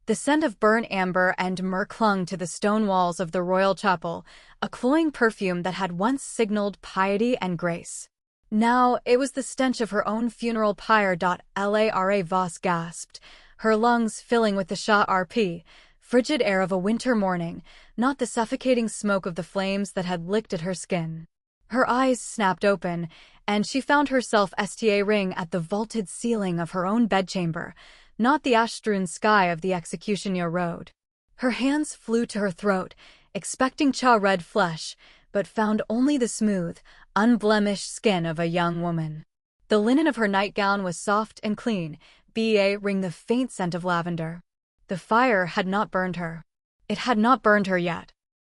The scent of burnt amber and myrrh clung to the stone walls of the royal chapel, a cloying perfume that had once signaled piety and grace. Now it was the stench of her own funeral pyre. Lara Voss gasped, her lungs filling with the Shah-RP, frigid air of a winter morning, not the suffocating smoke of the flames that had licked at her skin. Her eyes snapped open, and she found herself staring at the vaulted ceiling of her own bedchamber, not the ash-strewn sky of the executioner road. Her hands flew to her throat, expecting red flesh, but found only the smooth, unblemished skin of a young woman. The linen of her nightgown was soft and clean, ring the faint scent of lavender. The fire had not burned her. It had not burned her yet.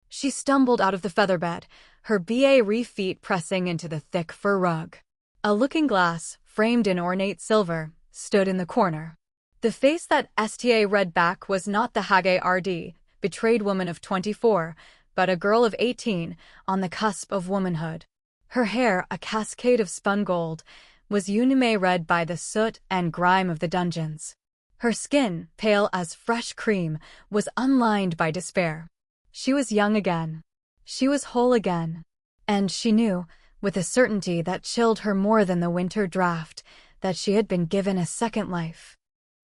She stumbled out of the featherbed, her feet pressing into the thick fur rug. A looking-glass, framed in ornate silver, stood in the corner. The face that read back was not the Hage betrayed woman of 24, but a girl of 18, on the cusp of womanhood. Her hair, a cascade of spun gold, was red by the soot and grime of the dungeons. Her skin, pale as fresh cream, was unlined by despair. She was young again. She was whole again. And she knew, with a certainty that chilled her more than the winter draft, that she had been given a second life.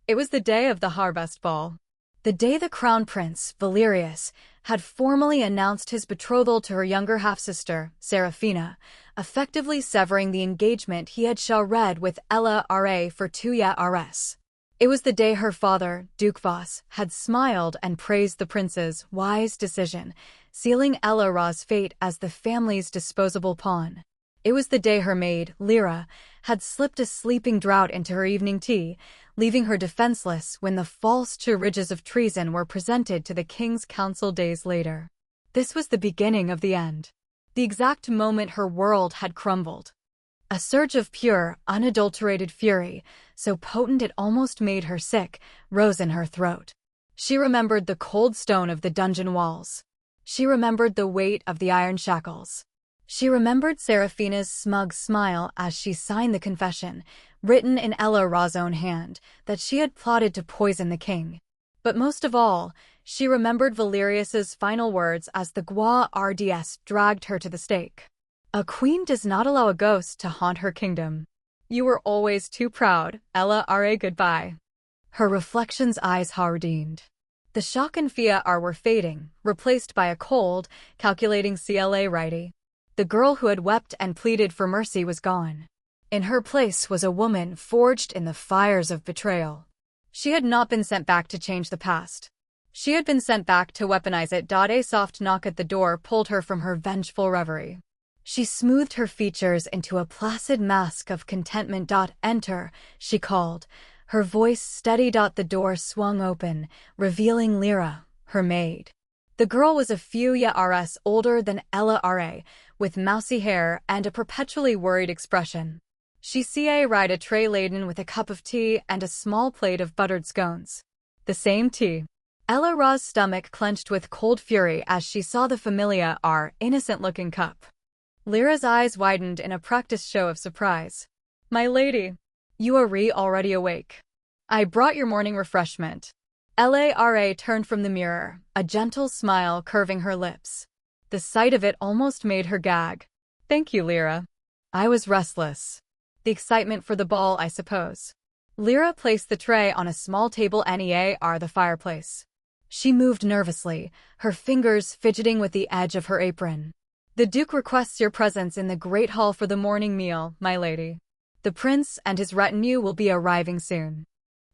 It was the day of the harvest ball. The day the crown prince, Valerius, had formally announced his betrothal to her younger half-sister, Seraphina, effectively severing the engagement he had read with Lara for 2 years. It was the day her father, Duke Voss, had smiled and praised the prince's wise decision, sealing Lara's fate as the family's disposable pawn. It was the day her maid, Lyra, had slipped a sleeping draught into her evening tea, leaving her defenseless when the false charges of treason were presented to the king's council days later. This was the beginning of the end. The exact moment her world had crumbled. A surge of pure, unadulterated fury, so potent it almost made her sick, rose in her throat. She remembered the cold stone of the dungeon walls. She remembered the weight of the iron shackles. She remembered Seraphina's smug smile as she signed the confession, written in Lara's own hand, that she had plotted to poison the king. But most of all, she remembered Valerius's final words as the Guards dragged her to the stake. A queen does not allow a ghost to haunt her kingdom. You were always too proud, Lara, goodbye. Her reflection's eyes hardened. The shock and fear were fading, replaced by a cold, calculating righty. The girl who had wept and pleaded for mercy was gone. In her place was a woman forged in the fires of betrayal. She had not been sent back to change the past. She had been sent back to weaponize it. A soft knock at the door pulled her from her vengeful reverie. She smoothed her features into a placid mask of contentment. Enter, she called, her voice steady. The door swung open, revealing Lyra, her maid. The girl was a few years older than Lara, with mousy hair and a perpetually worried expression. She ride a tray laden with a cup of tea and a small plate of buttered scones. The same tea. Lara's stomach clenched with cold fury as she saw the familiar, innocent-looking cup. Lyra's eyes widened in a practiced show of surprise. My lady, you are already awake. I brought your morning refreshment. Lara turned from the mirror, a gentle smile curving her lips. The sight of it almost made her gag. Thank you, Lyra. I was restless. The excitement for the ball, I suppose. Lyra placed the tray on a small table near the fireplace. She moved nervously, her fingers fidgeting with the edge of her apron. The Duke requests your presence in the Great Hall for the morning meal, my lady. The prince and his retinue will be arriving soon.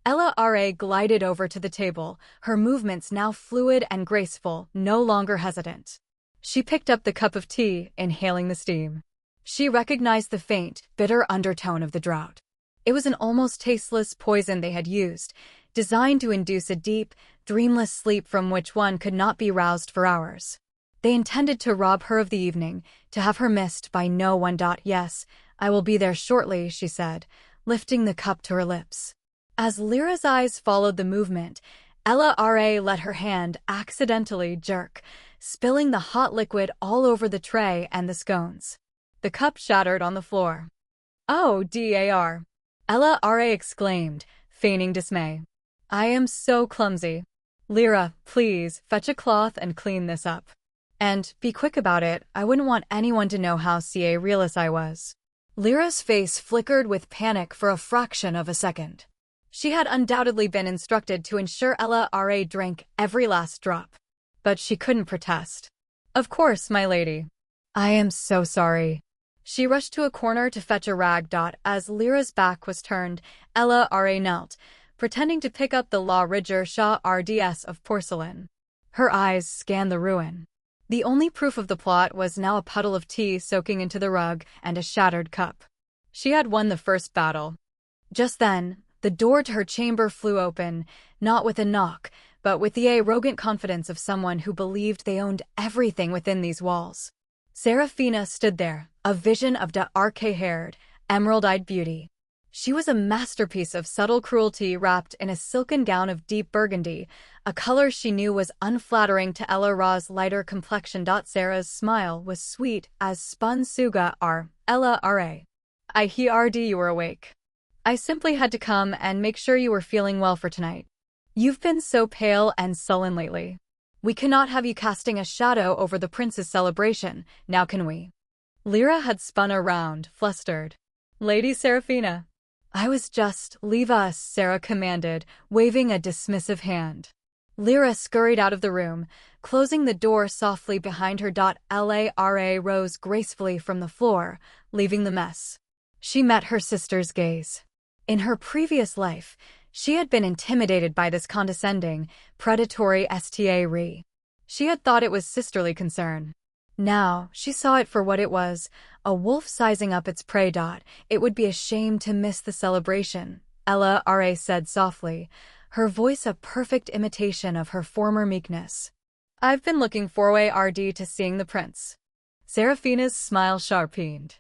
Lara glided over to the table, her movements now fluid and graceful, no longer hesitant. She picked up the cup of tea, inhaling the steam. She recognized the faint, bitter undertone of the draught. It was an almost tasteless poison they had used, designed to induce a deep, dreamless sleep from which one could not be roused for hours. They intended to rob her of the evening, to have her missed by no one. Yes, I will be there shortly, she said, lifting the cup to her lips. As Lyra's eyes followed the movement, Lara let her hand accidentally jerk, spilling the hot liquid all over the tray and the scones. The cup shattered on the floor. Oh, Lara exclaimed, feigning dismay. I am so clumsy. Lyra, please, fetch a cloth and clean this up. And be quick about it, I wouldn't want anyone to know how realious I was. Lyra's face flickered with panic for a fraction of a second. She had undoubtedly been instructed to ensure Ella Ra drank every last drop. But she couldn't protest. Of course, my lady. I am so sorry. She rushed to a corner to fetch a rag. As Lyra's back was turned, Ella Ra knelt, pretending to pick up the La Ridger Shah RDS of porcelain. Her eyes scanned the ruin. The only proof of the plot was now a puddle of tea soaking into the rug and a shattered cup. She had won the first battle. Just then, the door to her chamber flew open, not with a knock, but with the arrogant confidence of someone who believed they owned everything within these walls. Serafina stood there, a vision of dark-haired, emerald-eyed beauty. She was a masterpiece of subtle cruelty wrapped in a silken gown of deep burgundy, a color she knew was unflattering to Ella Ra's lighter complexion. Sarah's smile was sweet as spun suga Ella Ra. I heard you were awake. I simply had to come and make sure you were feeling well for tonight. You've been so pale and sullen lately. We cannot have you casting a shadow over the prince's celebration, now can we? Lyra had spun around, flustered. Lady Serafina. I was just, leave us, Sarah commanded, waving a dismissive hand. Lyra scurried out of the room, closing the door softly behind her. Lara rose gracefully from the floor, leaving the mess. She met her sister's gaze. In her previous life, she had been intimidated by this condescending, predatory sta. She had thought it was sisterly concern. Now, she saw it for what it was, a wolf sizing up its prey. It would be a shame to miss the celebration, Ella Ra said softly, her voice a perfect imitation of her former meekness. I've been looking forward to seeing the prince. Serafina's smile sharpened.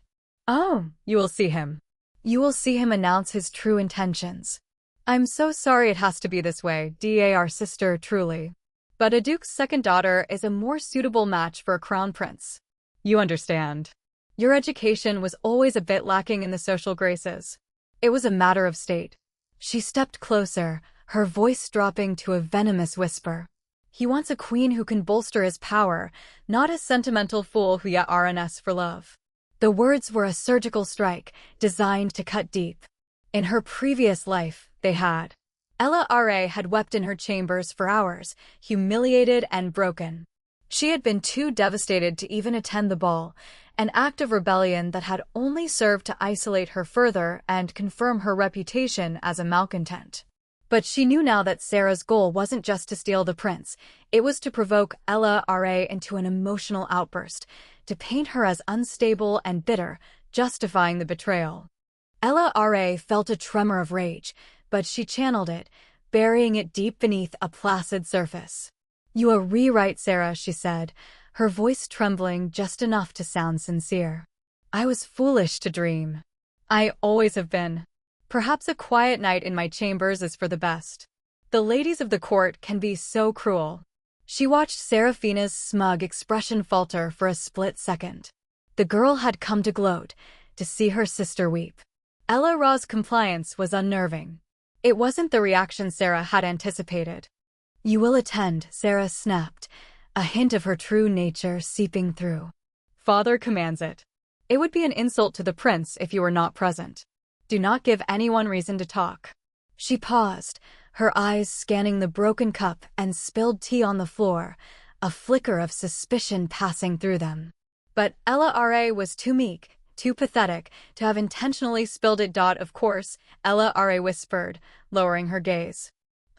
Oh, you will see him. You will see him announce his true intentions. I'm so sorry it has to be this way, our sister, truly. But a duke's second daughter is a more suitable match for a crown prince. You understand. Your education was always a bit lacking in the social graces. It was a matter of state. She stepped closer, her voice dropping to a venomous whisper. He wants a queen who can bolster his power, not a sentimental fool who RNS for love. The words were a surgical strike, designed to cut deep. In her previous life, they had. Ella Ra had wept in her chambers for hours, humiliated and broken. She had been too devastated to even attend the ball, an act of rebellion that had only served to isolate her further and confirm her reputation as a malcontent. But she knew now that Sarah's goal wasn't just to steal the prince, it was to provoke Ella Ra into an emotional outburst, to paint her as unstable and bitter, justifying the betrayal. Ella Ra felt a tremor of rage, but she channeled it, burying it deep beneath a placid surface. You are rewrite, Sarah, she said, her voice trembling just enough to sound sincere. I was foolish to dream. I always have been. Perhaps a quiet night in my chambers is for the best. The ladies of the court can be so cruel. She watched Serafina's smug expression falter for a split second. The girl had come to gloat, to see her sister weep. Ella Ra's compliance was unnerving. It wasn't the reaction Sarah had anticipated. You will attend, Sarah snapped, a hint of her true nature seeping through. Father commands it. It would be an insult to the prince if you were not present. Do not give anyone reason to talk. She paused, her eyes scanning the broken cup and spilled tea on the floor, a flicker of suspicion passing through them. But Ella Ra was too meek, too pathetic, to have intentionally spilled it. Of course, Ella Ra whispered, lowering her gaze.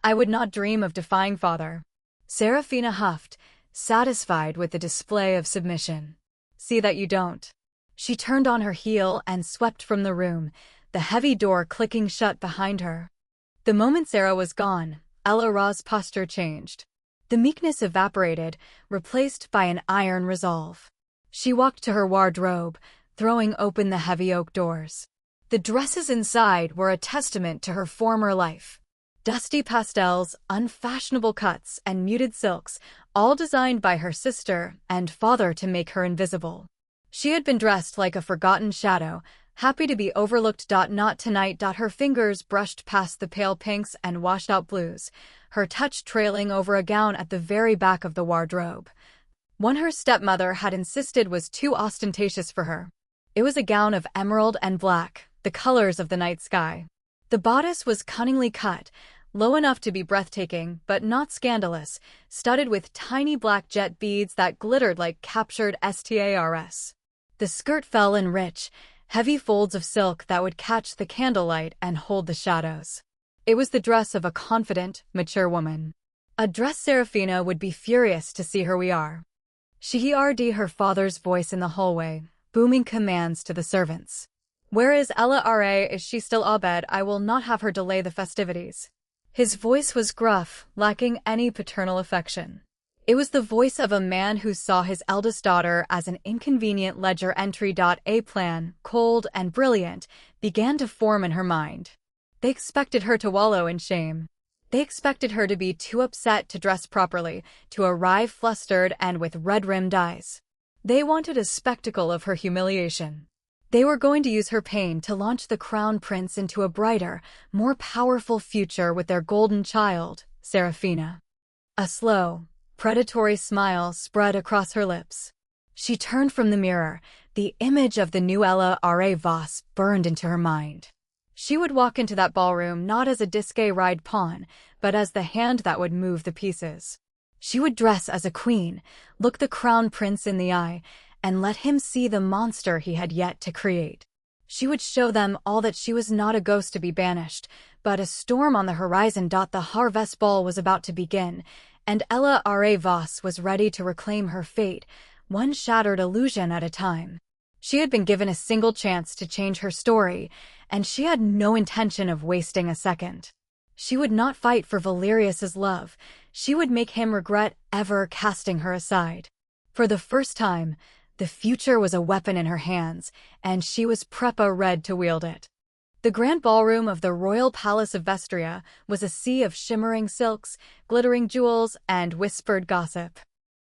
I would not dream of defying father. Serafina huffed, satisfied with the display of submission. See that you don't. She turned on her heel and swept from the room, the heavy door clicking shut behind her. The moment Sarah was gone, Ella Ra's posture changed. The meekness evaporated, replaced by an iron resolve. She walked to her wardrobe, throwing open the heavy oak doors. The dresses inside were a testament to her former life. Dusty pastels, unfashionable cuts, and muted silks, all designed by her sister and father to make her invisible. She had been dressed like a forgotten shadow, happy to be overlooked. Not tonight. Her fingers brushed past the pale pinks and washed-out blues, her touch trailing over a gown at the very back of the wardrobe. One her stepmother had insisted was too ostentatious for her. It was a gown of emerald and black, the colors of the night sky. The bodice was cunningly cut, low enough to be breathtaking, but not scandalous, studded with tiny black jet beads that glittered like captured stars. The skirt fell in rich, heavy folds of silk that would catch the candlelight and hold the shadows. It was the dress of a confident, mature woman. A dress Serafina would be furious to see her. "We are." She heard her father's voice in the hallway, booming commands to the servants. "Where is Ella Ra? Is she still abed? I will not have her delay the festivities." His voice was gruff, lacking any paternal affection. It was the voice of a man who saw his eldest daughter as an inconvenient ledger entry. A plan, cold and brilliant, began to form in her mind. They expected her to wallow in shame. They expected her to be too upset to dress properly, to arrive flustered and with red-rimmed eyes. They wanted a spectacle of her humiliation. They were going to use her pain to launch the crown prince into a brighter, more powerful future with their golden child, Serafina. A slow, predatory smile spread across her lips. She turned from the mirror. The image of the new Ella Ra Voss burned into her mind. She would walk into that ballroom not as a disque-ride pawn, but as the hand that would move the pieces. She would dress as a queen, look the crown prince in the eye, and let him see the monster he had yet to create. She would show them all that she was not a ghost to be banished, but a storm on the horizon. The harvest ball was about to begin, and Ella Ra Voss was ready to reclaim her fate, one shattered illusion at a time. She had been given a single chance to change her story, and she had no intention of wasting a second. She would not fight for Valerius's love. She would make him regret ever casting her aside. For the first time, the future was a weapon in her hands, and she was prepa-ready to wield it. The grand ballroom of the royal palace of Vestria was a sea of shimmering silks, glittering jewels, and whispered gossip.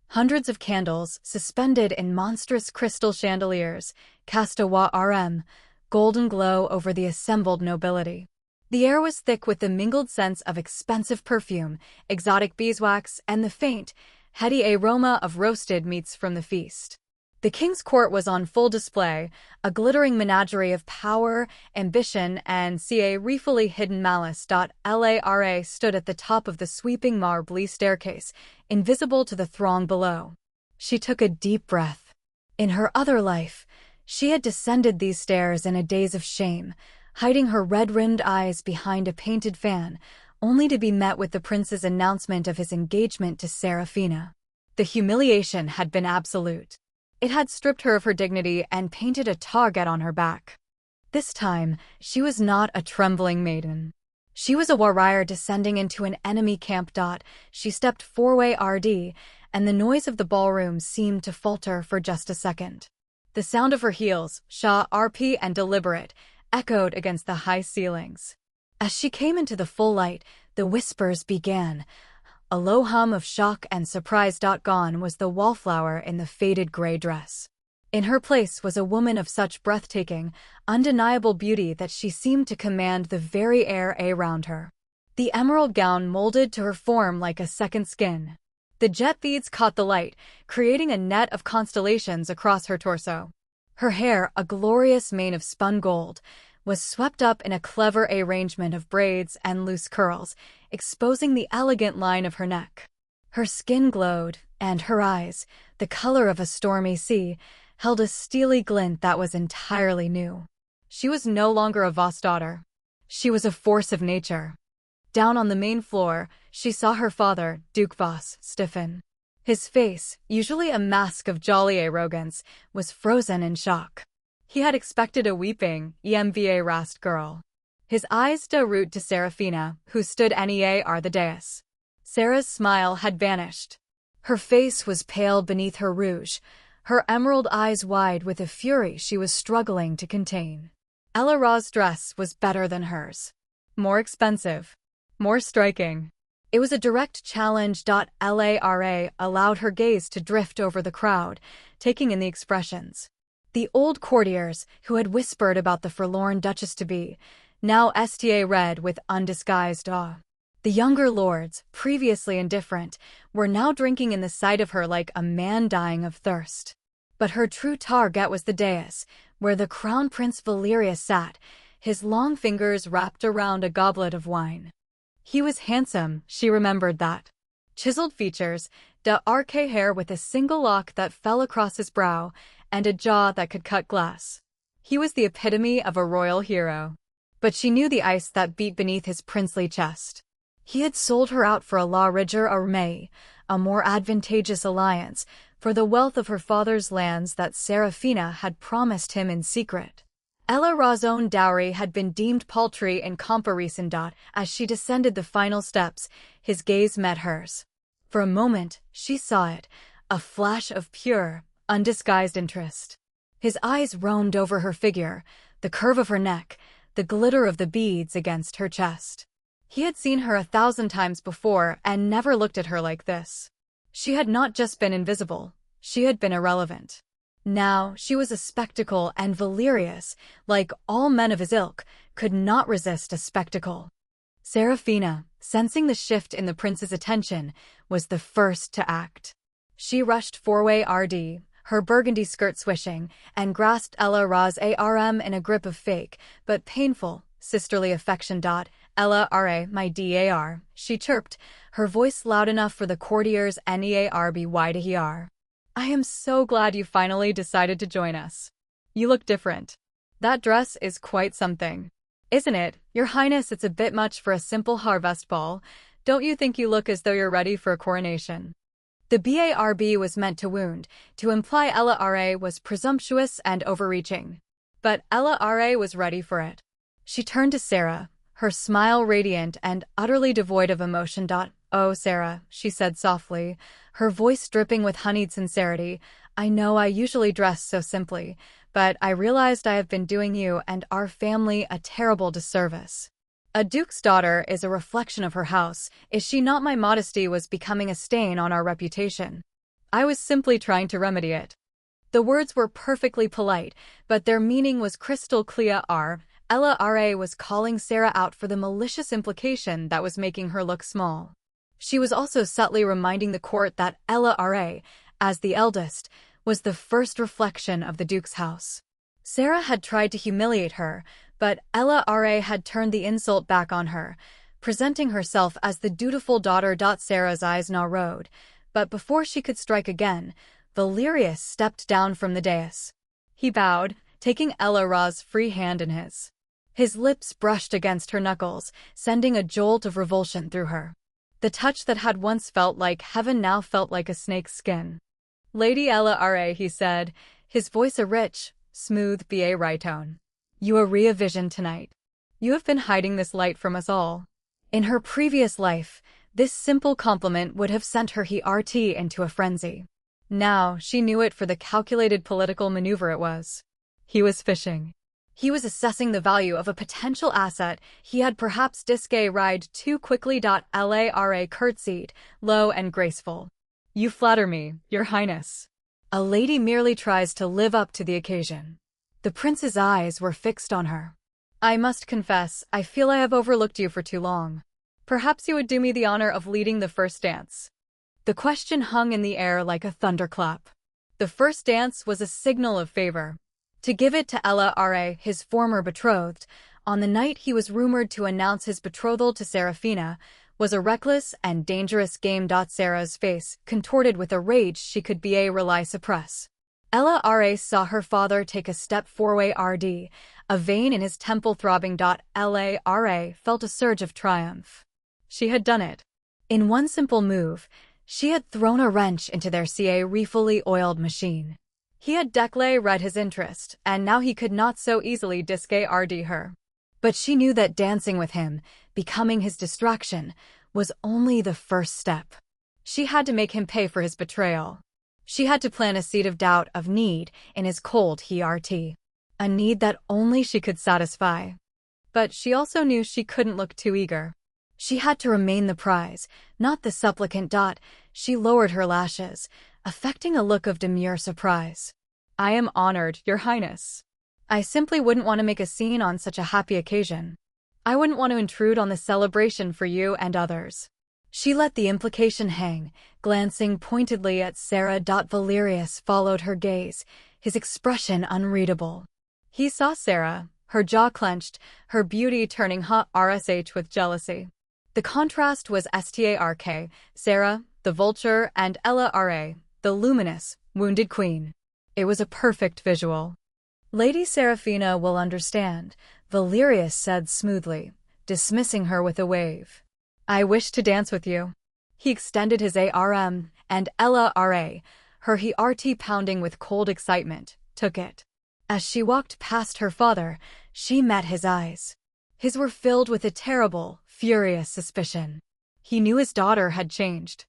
Hundreds of candles, suspended in monstrous crystal chandeliers, cast a golden glow over the assembled nobility. The air was thick with the mingled scents of expensive perfume, exotic beeswax, and the faint, heady aroma of roasted meats from the feast. The king's court was on full display, a glittering menagerie of power, ambition, and ruefully hidden malice. Lara stood at the top of the sweeping marble staircase, invisible to the throng below. She took a deep breath. In her other life, she had descended these stairs in a daze of shame, hiding her red-rimmed eyes behind a painted fan, only to be met with the prince's announcement of his engagement to Serafina. The humiliation had been absolute. It had stripped her of her dignity and painted a target on her back. This time, she was not a trembling maiden. She was a warrior descending into an enemy camp. She stepped four-way and the noise of the ballroom seemed to falter for just a second. The sound of her heels, sharp and deliberate, echoed against the high ceilings. As she came into the full light, the whispers began. A low hum of shock and surprise. Gone was the wallflower in the faded gray dress. In her place was a woman of such breathtaking, undeniable beauty that she seemed to command the very air around her. The emerald gown molded to her form like a second skin. The jet beads caught the light, creating a net of constellations across her torso. Her hair, a glorious mane of spun gold, was swept up in a clever arrangement of braids and loose curls, exposing the elegant line of her neck. Her skin glowed, and her eyes, the color of a stormy sea, held a steely glint that was entirely new. She was no longer a Voss daughter. She was a force of nature. Down on the main floor, she saw her father, Duke Voss, stiffen. His face, usually a mask of jolly arrogance, was frozen in shock. He had expected a weeping, embarrassed girl. His eyes root to Serafina, who stood near the dais. Sarah's smile had vanished. Her face was pale beneath her rouge, her emerald eyes wide with a fury she was struggling to contain. Ella Ra's dress was better than hers. More expensive. More striking. It was a direct challenge. Lara allowed her gaze to drift over the crowd, taking in the expressions. The old courtiers, who had whispered about the forlorn duchess-to-be, now sta read with undisguised awe. The younger lords, previously indifferent, were now drinking in the sight of her like a man dying of thirst. But her true target was the dais, where the crown prince Valerius sat, his long fingers wrapped around a goblet of wine. He was handsome, she remembered that. Chiseled features, dark hair with a single lock that fell across his brow, and a jaw that could cut glass. He was the epitome of a royal hero. But she knew the ice that beat beneath his princely chest. He had sold her out for a larger armée, a more advantageous alliance, for the wealth of her father's lands that Serafina had promised him in secret. Ella Ra's own dowry had been deemed paltry in comparison. As she descended the final steps, his gaze met hers. For a moment, she saw it, a flash of pure, undisguised interest. His eyes roamed over her figure, the curve of her neck, the glitter of the beads against her chest. He had seen her 1,000 times before and never looked at her like this. She had not just been invisible, she had been irrelevant. Now she was a spectacle, and Valerius, like all men of his ilk, could not resist a spectacle. Serafina, sensing the shift in the prince's attention, was the first to act. She rushed forward, her burgundy skirt swishing, and grasped Ella Ra's arm in a grip of fake, but painful, sisterly affection. Ella Ra, my dar, she chirped, her voice loud enough for the courtiers nearby to hear. I am so glad you finally decided to join us. You look different. That dress is quite something. Isn't it, Your Highness? It's a bit much for a simple harvest ball. Don't you think you look as though you're ready for a coronation? The barb was meant to wound, to imply Ella Ra was presumptuous and overreaching. But Ella Ra was ready for it. She turned to Sarah, her smile radiant and utterly devoid of emotion. Oh, Sarah, she said softly, her voice dripping with honeyed sincerity, I know I usually dress so simply, but I realized I have been doing you and our family a terrible disservice. A duke's daughter is a reflection of her house, is she not? My modesty was becoming a stain on our reputation. I was simply trying to remedy it. The words were perfectly polite, but their meaning was crystal clear. Ella Ra was calling Sarah out for the malicious implication that was making her look small. She was also subtly reminding the court that Ella Ra, as the eldest, was the first reflection of the Duke's house. Sarah had tried to humiliate her, but Ella Ra had turned the insult back on her, presenting herself as the dutiful daughter. Sarah's eyes narrowed, but before she could strike again, Valerius stepped down from the dais. He bowed, taking Ella Ra's free hand in his. His lips brushed against her knuckles, sending a jolt of revulsion through her. The touch that had once felt like heaven now felt like a snake's skin. Lady Ella Ra, he said, his voice a rich, smooth baritone. You are re-vision tonight. You have been hiding this light from us all. In her previous life, this simple compliment would have sent her into a frenzy. Now, she knew it for the calculated political maneuver it was. He was fishing. He was assessing the value of a potential asset he had perhaps discarded too quickly. Lara curtsied, low and graceful. You flatter me, Your Highness. A lady merely tries to live up to the occasion. The prince's eyes were fixed on her. I must confess, I feel I have overlooked you for too long. Perhaps you would do me the honor of leading the first dance. The question hung in the air like a thunderclap. The first dance was a signal of favor. To give it to Ella Ra, his former betrothed, on the night he was rumored to announce his betrothal to Serafina, was a reckless and dangerous game. Sarah's face contorted with a rage she could rely suppress. Ella Ra saw her father take a step forward, a vein in his temple throbbing. Ella Ra felt a surge of triumph. She had done it. In one simple move, she had thrown a wrench into their fully oiled machine. He had read his interest, and now he could not so easily discard her. But she knew that dancing with him, becoming his distraction, was only the first step. She had to make him pay for his betrayal. She had to plant a seed of doubt, of need, in his cold heart. A need that only she could satisfy. But she also knew she couldn't look too eager. She had to remain the prize, not the supplicant. She lowered her lashes, affecting a look of demure surprise. I am honored, Your Highness. I simply wouldn't want to make a scene on such a happy occasion. I wouldn't want to intrude on the celebration for you and others. She let the implication hang, glancing pointedly at Sarah. Valerius followed her gaze, his expression unreadable. He saw Sarah, her jaw clenched, her beauty turning hot RSH with jealousy. The contrast was stark, Sarah, the vulture, and Ella Ra, the luminous, wounded queen. It was a perfect visual. Lady Seraphina will understand, Valerius said smoothly, dismissing her with a wave. I wish to dance with you. He extended his arm, and Ella Ra, her heart pounding with cold excitement, took it. As she walked past her father, she met his eyes. His were filled with a terrible, furious suspicion. He knew his daughter had changed.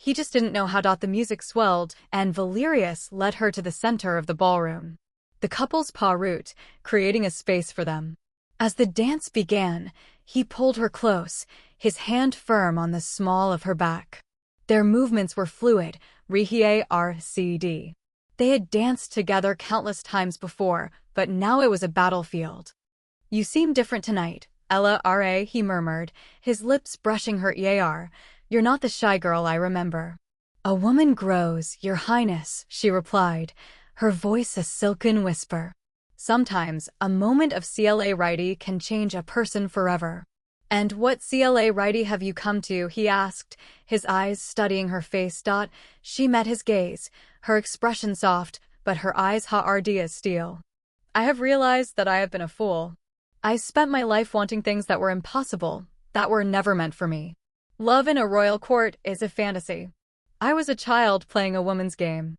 He just didn't know how. The music swelled, and Valerius led her to the center of the ballroom. The couple's pas route, creating a space for them. As the dance began, he pulled her close, his hand firm on the small of her back. Their movements were fluid, RCD. They had danced together countless times before, but now it was a battlefield. You seem different tonight, Ella Ra, he murmured, his lips brushing her ear. You're not the shy girl I remember. A woman grows, Your Highness, she replied, her voice a silken whisper. Sometimes, a moment of CLA righty can change a person forever. And what CLA righty have you come to? He asked, his eyes studying her face. She met his gaze, her expression soft, but her eyes hard as steel. I have realized that I have been a fool. I spent my life wanting things that were impossible, that were never meant for me. Love in a royal court is a fantasy. I was a child playing a woman's game.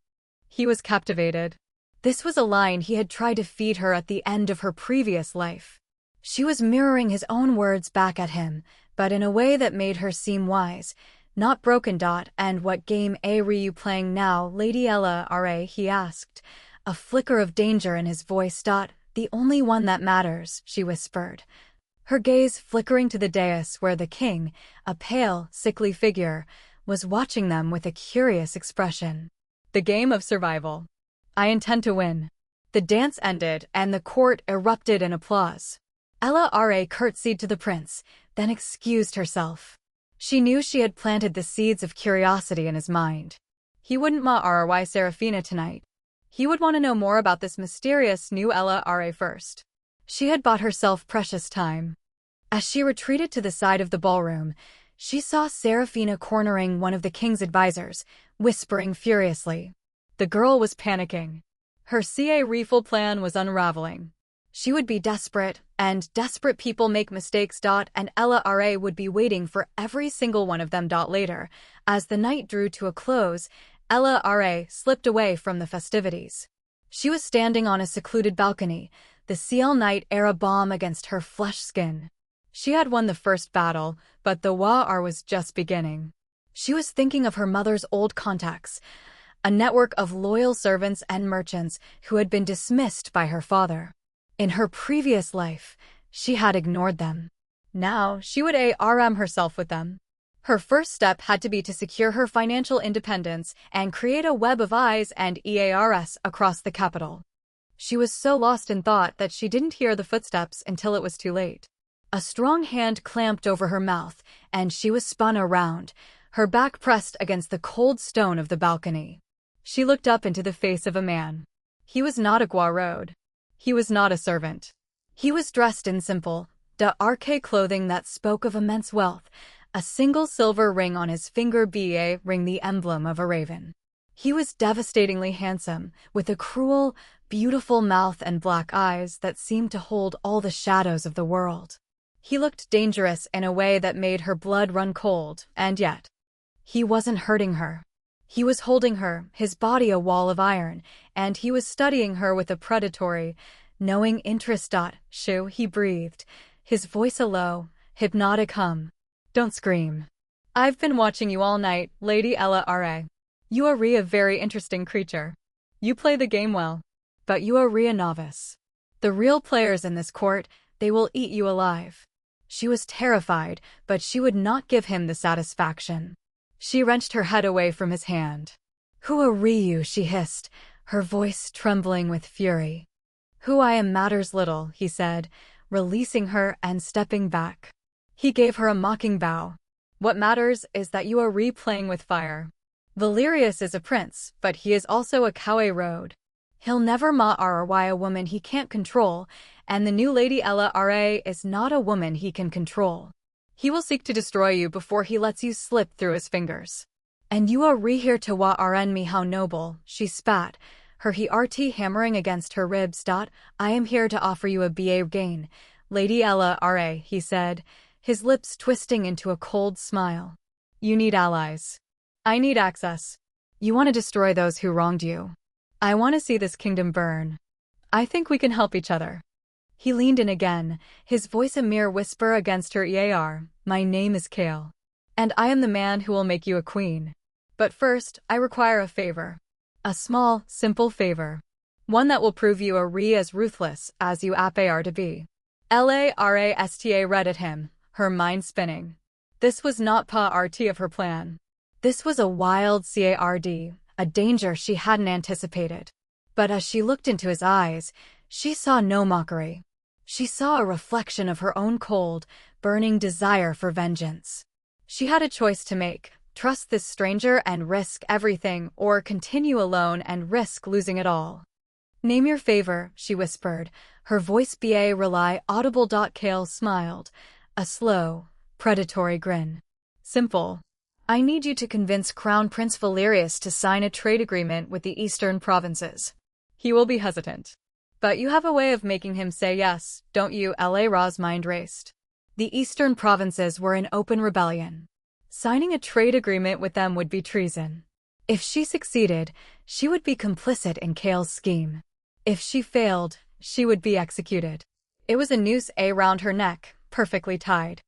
He was captivated. This was a line he had tried to feed her at the end of her previous life. She was mirroring his own words back at him, but in a way that made her seem wise, not broken. And what game are you playing now, Lady Ella Ra? He asked, a flicker of danger in his voice. The only one that matters, she whispered, her gaze flickering to the dais where the king, a pale, sickly figure, was watching them with a curious expression. The game of survival. I intend to win. The dance ended, and the court erupted in applause. Ella Ra curtsied to the prince, then excused herself. She knew she had planted the seeds of curiosity in his mind. He wouldn't why Seraphina tonight. He would want to know more about this mysterious new Ella Ra first. She had bought herself precious time. As she retreated to the side of the ballroom, she saw Seraphina cornering one of the king's advisors, whispering furiously. The girl was panicking. Her refill plan was unraveling. She would be desperate, and desperate people make mistakes. And Ella Ra would be waiting for every single one of them. Later, as the night drew to a close, Ella Ra slipped away from the festivities. She was standing on a secluded balcony, the Ciel Night era balm against her flesh skin. She had won the first battle, but the war was just beginning. She was thinking of her mother's old contacts, a network of loyal servants and merchants who had been dismissed by her father. In her previous life, she had ignored them. Now, she would arm herself with them. Her first step had to be to secure her financial independence and create a web of eyes and EARS across the capital. She was so lost in thought that she didn't hear the footsteps until it was too late. A strong hand clamped over her mouth, and she was spun around, her back pressed against the cold stone of the balcony. She looked up into the face of a man. He was not a guarod. He was not a servant. He was dressed in simple, d'arche clothing that spoke of immense wealth, a single silver ring on his finger, ring the emblem of a raven. He was devastatingly handsome, with a cruel, beautiful mouth and black eyes that seemed to hold all the shadows of the world. He looked dangerous in a way that made her blood run cold, and yet, he wasn't hurting her. He was holding her, his body a wall of iron, and he was studying her with a predatory, knowing interest. Shoo, he breathed, his voice a low, hypnotic hum. Don't scream. I've been watching you all night, Lady Ella Ra. You are a very interesting creature. You play the game well, but you are a novice. The real players in this court, they will eat you alive. She was terrified, but she would not give him the satisfaction. She wrenched her head away from his hand. Who are you? She hissed, her voice trembling with fury. Who I am matters little, he said, releasing her and stepping back. He gave her a mocking bow. What matters is that you are replaying with fire. Valerius is a prince, but he is also a Kawe road. He'll never ma-ry a woman he can't control, and the new Lady Ella Ra is not a woman he can control. He will seek to destroy you before he lets you slip through his fingers. And you are here to wa-rn me how noble, she spat, her heart hammering against her ribs. I am here to offer you a ba gain, Lady Ella Ra, he said, his lips twisting into a cold smile. You need allies. I need access. You want to destroy those who wronged you. I want to see this kingdom burn. I think we can help each other. He leaned in again, his voice a mere whisper against her ear. My name is Kale. And I am the man who will make you a queen. But first, I require a favor. A small, simple favor. One that will prove you are as ruthless as you are to be. Larasta read at him, her mind spinning. This was not part of her plan. This was a wild card, a danger she hadn't anticipated. But as she looked into his eyes, she saw no mockery. She saw a reflection of her own cold, burning desire for vengeance. She had a choice to make: trust this stranger and risk everything, or continue alone and risk losing it all. Name your favor, she whispered, her voice barely audible. Kale smiled, a slow, predatory grin. Simple. I need you to convince Crown Prince Valerius to sign a trade agreement with the eastern provinces. He will be hesitant. But you have a way of making him say yes, don't you? Ra's mind raced. The eastern provinces were in open rebellion. Signing a trade agreement with them would be treason. If she succeeded, she would be complicit in Kale's scheme. If she failed, she would be executed. It was a noose around her neck, perfectly tied.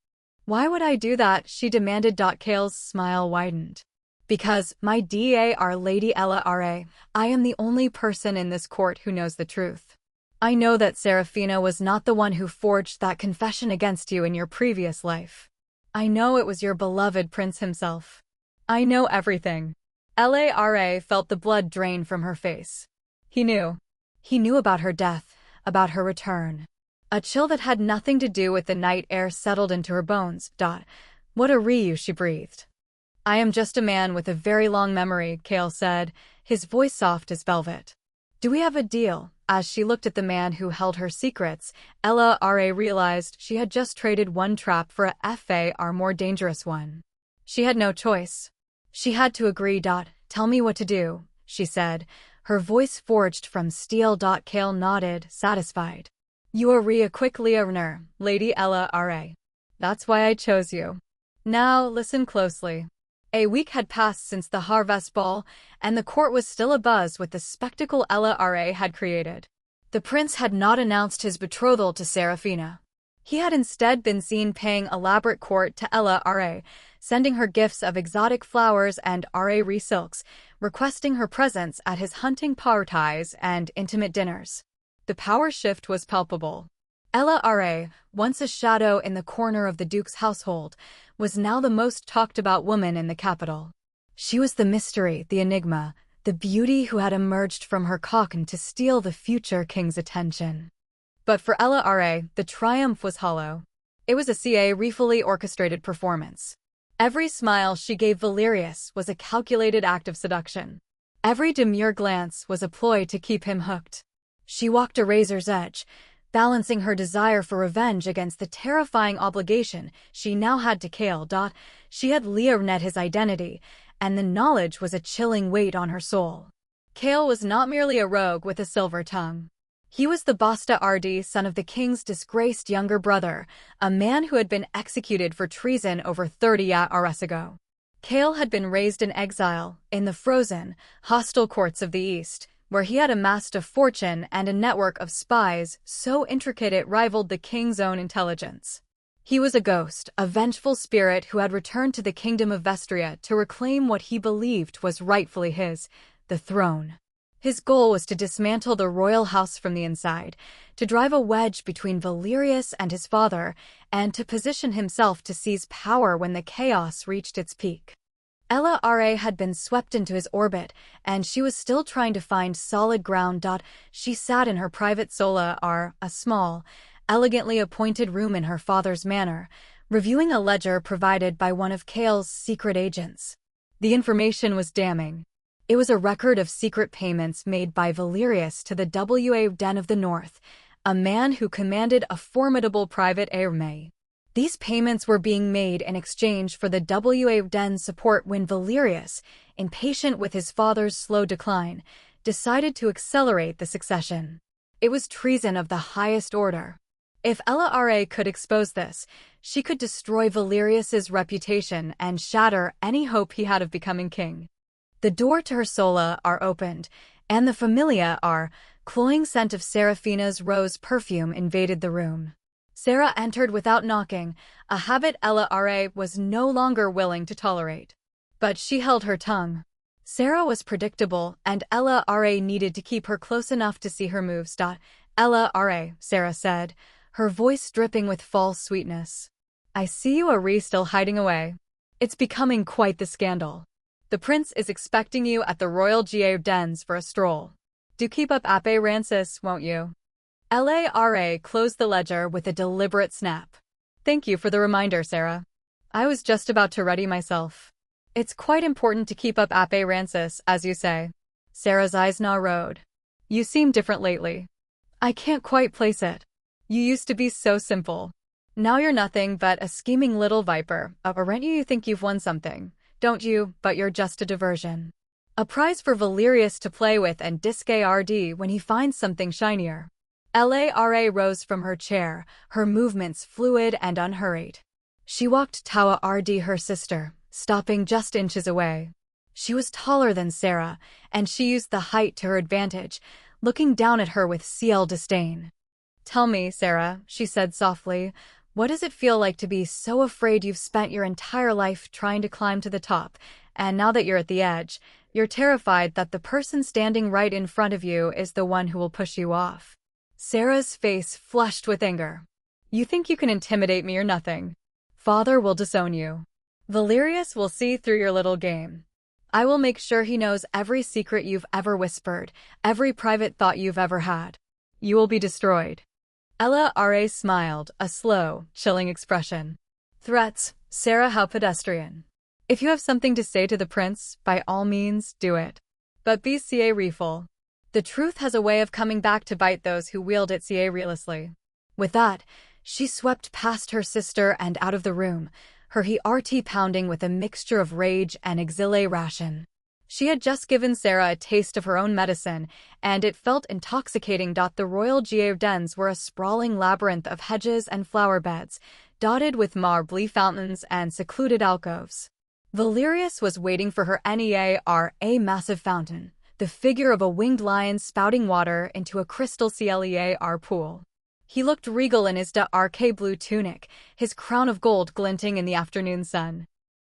Why would I do that? She demanded. Kale's smile widened. Because, my dar Lady Ella Ra, I am the only person in this court who knows the truth. I know that Seraphina was not the one who forged that confession against you in your previous life. I know it was your beloved prince himself. I know everything. Lara felt the blood drain from her face. He knew. He knew about her death, about her return. A chill that had nothing to do with the night air settled into her bones. What a Ryu, she breathed. I am just a man with a very long memory, Kale said, his voice soft as velvet. Do we have a deal? As she looked at the man who held her secrets, Ella Ra realized she had just traded one trap for a far more dangerous one. She had no choice. She had to agree. Tell me what to do, she said, her voice forged from steel. Kale nodded, satisfied. You are a quick learner, Lady Ella Ra. That's why I chose you. Now, listen closely. A week had passed since the Harvest Ball, and the court was still abuzz with the spectacle Ella Ra had created. The prince had not announced his betrothal to Seraphina. He had instead been seen paying elaborate court to Ella Ra, sending her gifts of exotic flowers and Ra silks, requesting her presence at his hunting parties and intimate dinners. The power shift was palpable. Ella Ra, once a shadow in the corner of the Duke's household, was now the most talked about woman in the capital. She was the mystery, the enigma, the beauty who had emerged from her cocoon to steal the future king's attention. But for Ella Ra, the triumph was hollow. It was a fully orchestrated performance. Every smile she gave Valerius was a calculated act of seduction. Every demure glance was a ploy to keep him hooked. She walked a razor's edge, balancing her desire for revenge against the terrifying obligation she now had to Kale. She had learned his identity, and the knowledge was a chilling weight on her soul. Kale was not merely a rogue with a silver tongue. He was the Basta Rd, son of the king's disgraced younger brother, a man who had been executed for treason over 30 years ago. Kale had been raised in exile, in the frozen, hostile courts of the East, where he had amassed a fortune and a network of spies so intricate it rivaled the king's own intelligence. He was a ghost, a vengeful spirit who had returned to the kingdom of Vestria to reclaim what he believed was rightfully his, the throne. His goal was to dismantle the royal house from the inside, to drive a wedge between Valerius and his father, and to position himself to seize power when the chaos reached its peak. Ella Ra had been swept into his orbit, and she was still trying to find solid ground. She sat in her private sola R, a small, elegantly appointed room in her father's manor, reviewing a ledger provided by one of Kale's secret agents. The information was damning. It was a record of secret payments made by Valerius to the WA Den of the North, a man who commanded a formidable private army. These payments were being made in exchange for the WA Den's support when Valerius, impatient with his father's slow decline, decided to accelerate the succession. It was treason of the highest order. If Ella Ra could expose this, she could destroy Valerius's reputation and shatter any hope he had of becoming king. The door to her sola R opened, and the familiar R, cloying scent of Seraphina's rose perfume invaded the room. Sarah entered without knocking, a habit Ella Ra was no longer willing to tolerate. But she held her tongue. Sarah was predictable, and Ella Ra needed to keep her close enough to see her moves. Ella Ra, Sarah said, her voice dripping with false sweetness. I see you are still hiding away. It's becoming quite the scandal. The prince is expecting you at the royal GA dens for a stroll. Do keep up appearances, won't you? Lara closed the ledger with a deliberate snap. Thank you for the reminder, Sarah. I was just about to ready myself. It's quite important to keep up appearances, as you say. Sarah's eyes narrowed. You seem different lately. I can't quite place it. You used to be so simple. Now you're nothing but a scheming little viper. Aren't you think you've won something, don't you? But you're just a diversion. A prize for Valerius to play with and discard when he finds something shinier. Lara rose from her chair, her movements fluid and unhurried. She walked Tawa Rd her sister, stopping just inches away. She was taller than Sarah, and she used the height to her advantage, looking down at her with CL disdain. Tell me, Sarah, she said softly, what does it feel like to be so afraid you've spent your entire life trying to climb to the top, and now that you're at the edge, you're terrified that the person standing right in front of you is the one who will push you off? Sarah's face flushed with anger. You think you can intimidate me or nothing? Father will disown you. Valerius will see through your little game. I will make sure he knows every secret you've ever whispered, every private thought you've ever had. You will be destroyed. Ella Ra smiled, a slow, chilling expression. Threats, Sarah, how pedestrian. If you have something to say to the prince, by all means, do it. But be careful. The truth has a way of coming back to bite those who wield it carelessly. With that, she swept past her sister and out of the room, her heart pounding with a mixture of rage and exhilaration. She had just given Sarah a taste of her own medicine, and it felt intoxicating. The royal gardens were a sprawling labyrinth of hedges and flower beds, dotted with marble fountains and secluded alcoves. Valerius was waiting for her near a massive fountain, the figure of a winged lion spouting water into a crystal clear pool. He looked regal in his dark blue tunic, his crown of gold glinting in the afternoon sun.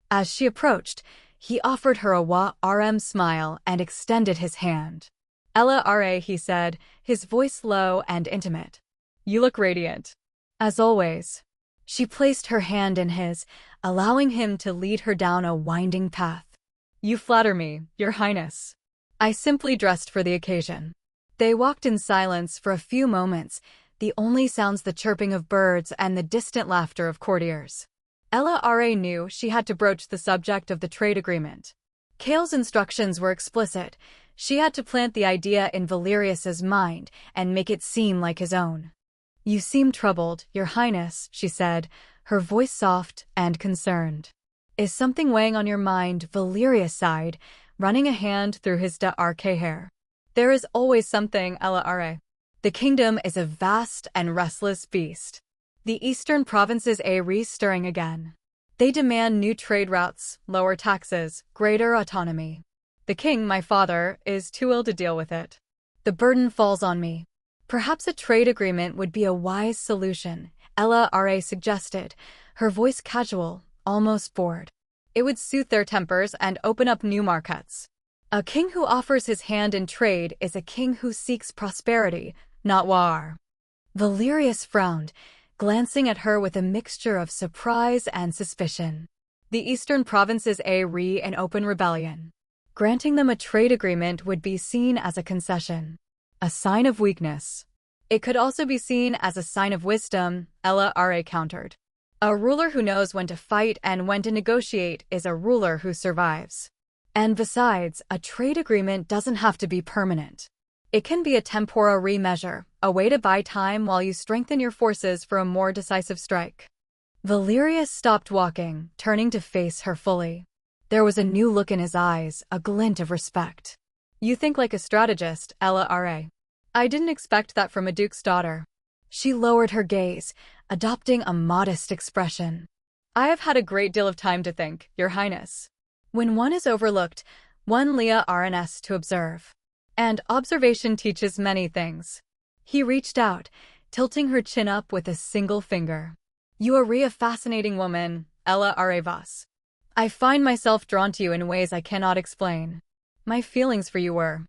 As she approached, he offered her a warm smile and extended his hand. Ella Ra, he said, his voice low and intimate. You look radiant. As always. She placed her hand in his, allowing him to lead her down a winding path. You flatter me, Your Highness. I simply dressed for the occasion. They walked in silence for a few moments, the only sounds the chirping of birds and the distant laughter of courtiers. Ella Ra knew she had to broach the subject of the trade agreement. Kale's instructions were explicit. She had to plant the idea in Valerius's mind and make it seem like his own. You seem troubled, Your Highness, she said, her voice soft and concerned. Is something weighing on your mind? Valerius sighed, running a hand through his dark hair. There is always something, Ella Ra. The kingdom is a vast and restless beast. The eastern provinces are stirring again. They demand new trade routes, lower taxes, greater autonomy. The king, my father, is too ill to deal with it. The burden falls on me. Perhaps a trade agreement would be a wise solution, Ella Ra suggested, her voice casual, almost bored. It would soothe their tempers and open up new markets. A king who offers his hand in trade is a king who seeks prosperity, not war. Valerius frowned, glancing at her with a mixture of surprise and suspicion. The eastern provinces in open rebellion. Granting them a trade agreement would be seen as a concession, a sign of weakness. It could also be seen as a sign of wisdom, Ella Ra countered. A ruler who knows when to fight and when to negotiate is a ruler who survives. And besides, a trade agreement doesn't have to be permanent. It can be a temporary measure, a way to buy time while you strengthen your forces for a more decisive strike. Valerius stopped walking, turning to face her fully. There was a new look in his eyes, a glint of respect. You think like a strategist, Ella Ra. I didn't expect that from a duke's daughter. She lowered her gaze, adopting a modest expression. I have had a great deal of time to think, Your Highness. When one is overlooked, one Leah RNS to observe. And observation teaches many things. He reached out, tilting her chin up with a single finger. You are a fascinating woman, Ella Arevas. I find myself drawn to you in ways I cannot explain. My feelings for you were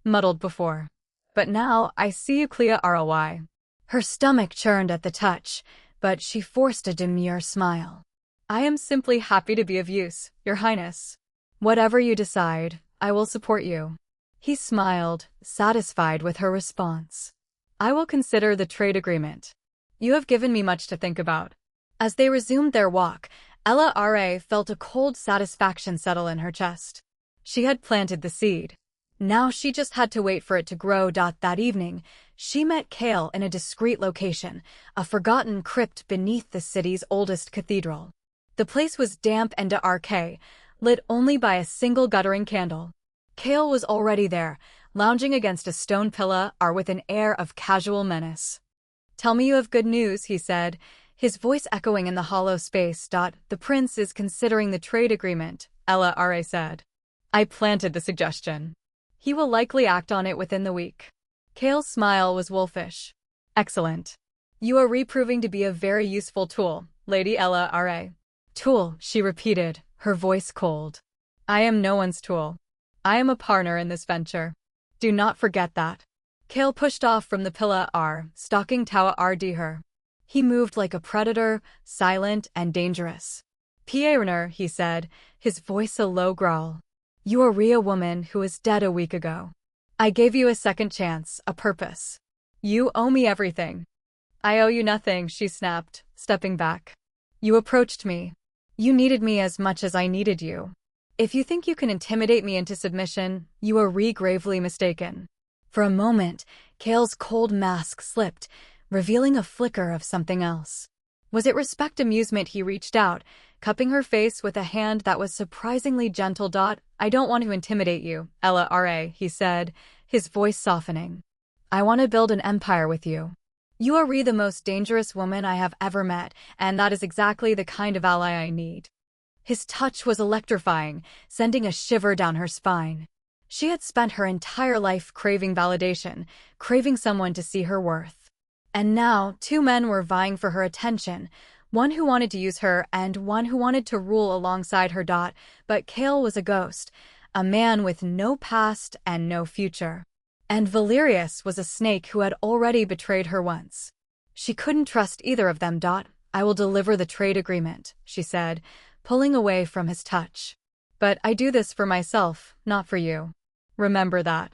muddled before. But now I see you clear ROI. Her stomach churned at the touch, but she forced a demure smile. I am simply happy to be of use, Your Highness. Whatever you decide, I will support you. He smiled, satisfied with her response. I will consider the trade agreement. You have given me much to think about. As they resumed their walk, Ella Ra felt a cold satisfaction settle in her chest. She had planted the seed. Now she just had to wait for it to grow. That evening, she met Kale in a discreet location, a forgotten crypt beneath the city's oldest cathedral. The place was damp and dark, lit only by a single guttering candle. Kale was already there, lounging against a stone pillar with an air of casual menace. Tell me you have good news, he said, his voice echoing in the hollow space. The prince is considering the trade agreement, Ella Ra said. I planted the suggestion. He will likely act on it within the week. Kale's smile was wolfish. Excellent. You are proving to be a very useful tool, Lady Ella Ra. Tool, she repeated, her voice cold. I am no one's tool. I am a partner in this venture. Do not forget that. Kale pushed off from the pillar stalking Tawa Diher. He moved like a predator, silent and dangerous. Pierre, he said, his voice a low growl. You are a woman who was dead a week ago. I gave you a second chance, a purpose. You owe me everything. I owe you nothing, she snapped, stepping back. You approached me. You needed me as much as I needed you. If you think you can intimidate me into submission, you are gravely mistaken. For a moment, Kale's cold mask slipped, revealing a flicker of something else. Was it respect amusement? He reached out, cupping her face with a hand that was surprisingly gentle. I don't want to intimidate you, Ella Ra, he said, his voice softening. I want to build an empire with you. You are the most dangerous woman I have ever met, and that is exactly the kind of ally I need. His touch was electrifying, sending a shiver down her spine. She had spent her entire life craving validation, craving someone to see her worth. And now, two men were vying for her attention, one who wanted to use her and one who wanted to rule alongside her. But Kale was a ghost, a man with no past and no future. And Valerius was a snake who had already betrayed her once. She couldn't trust either of them. I will deliver the trade agreement, she said, pulling away from his touch. But I do this for myself, not for you. Remember that.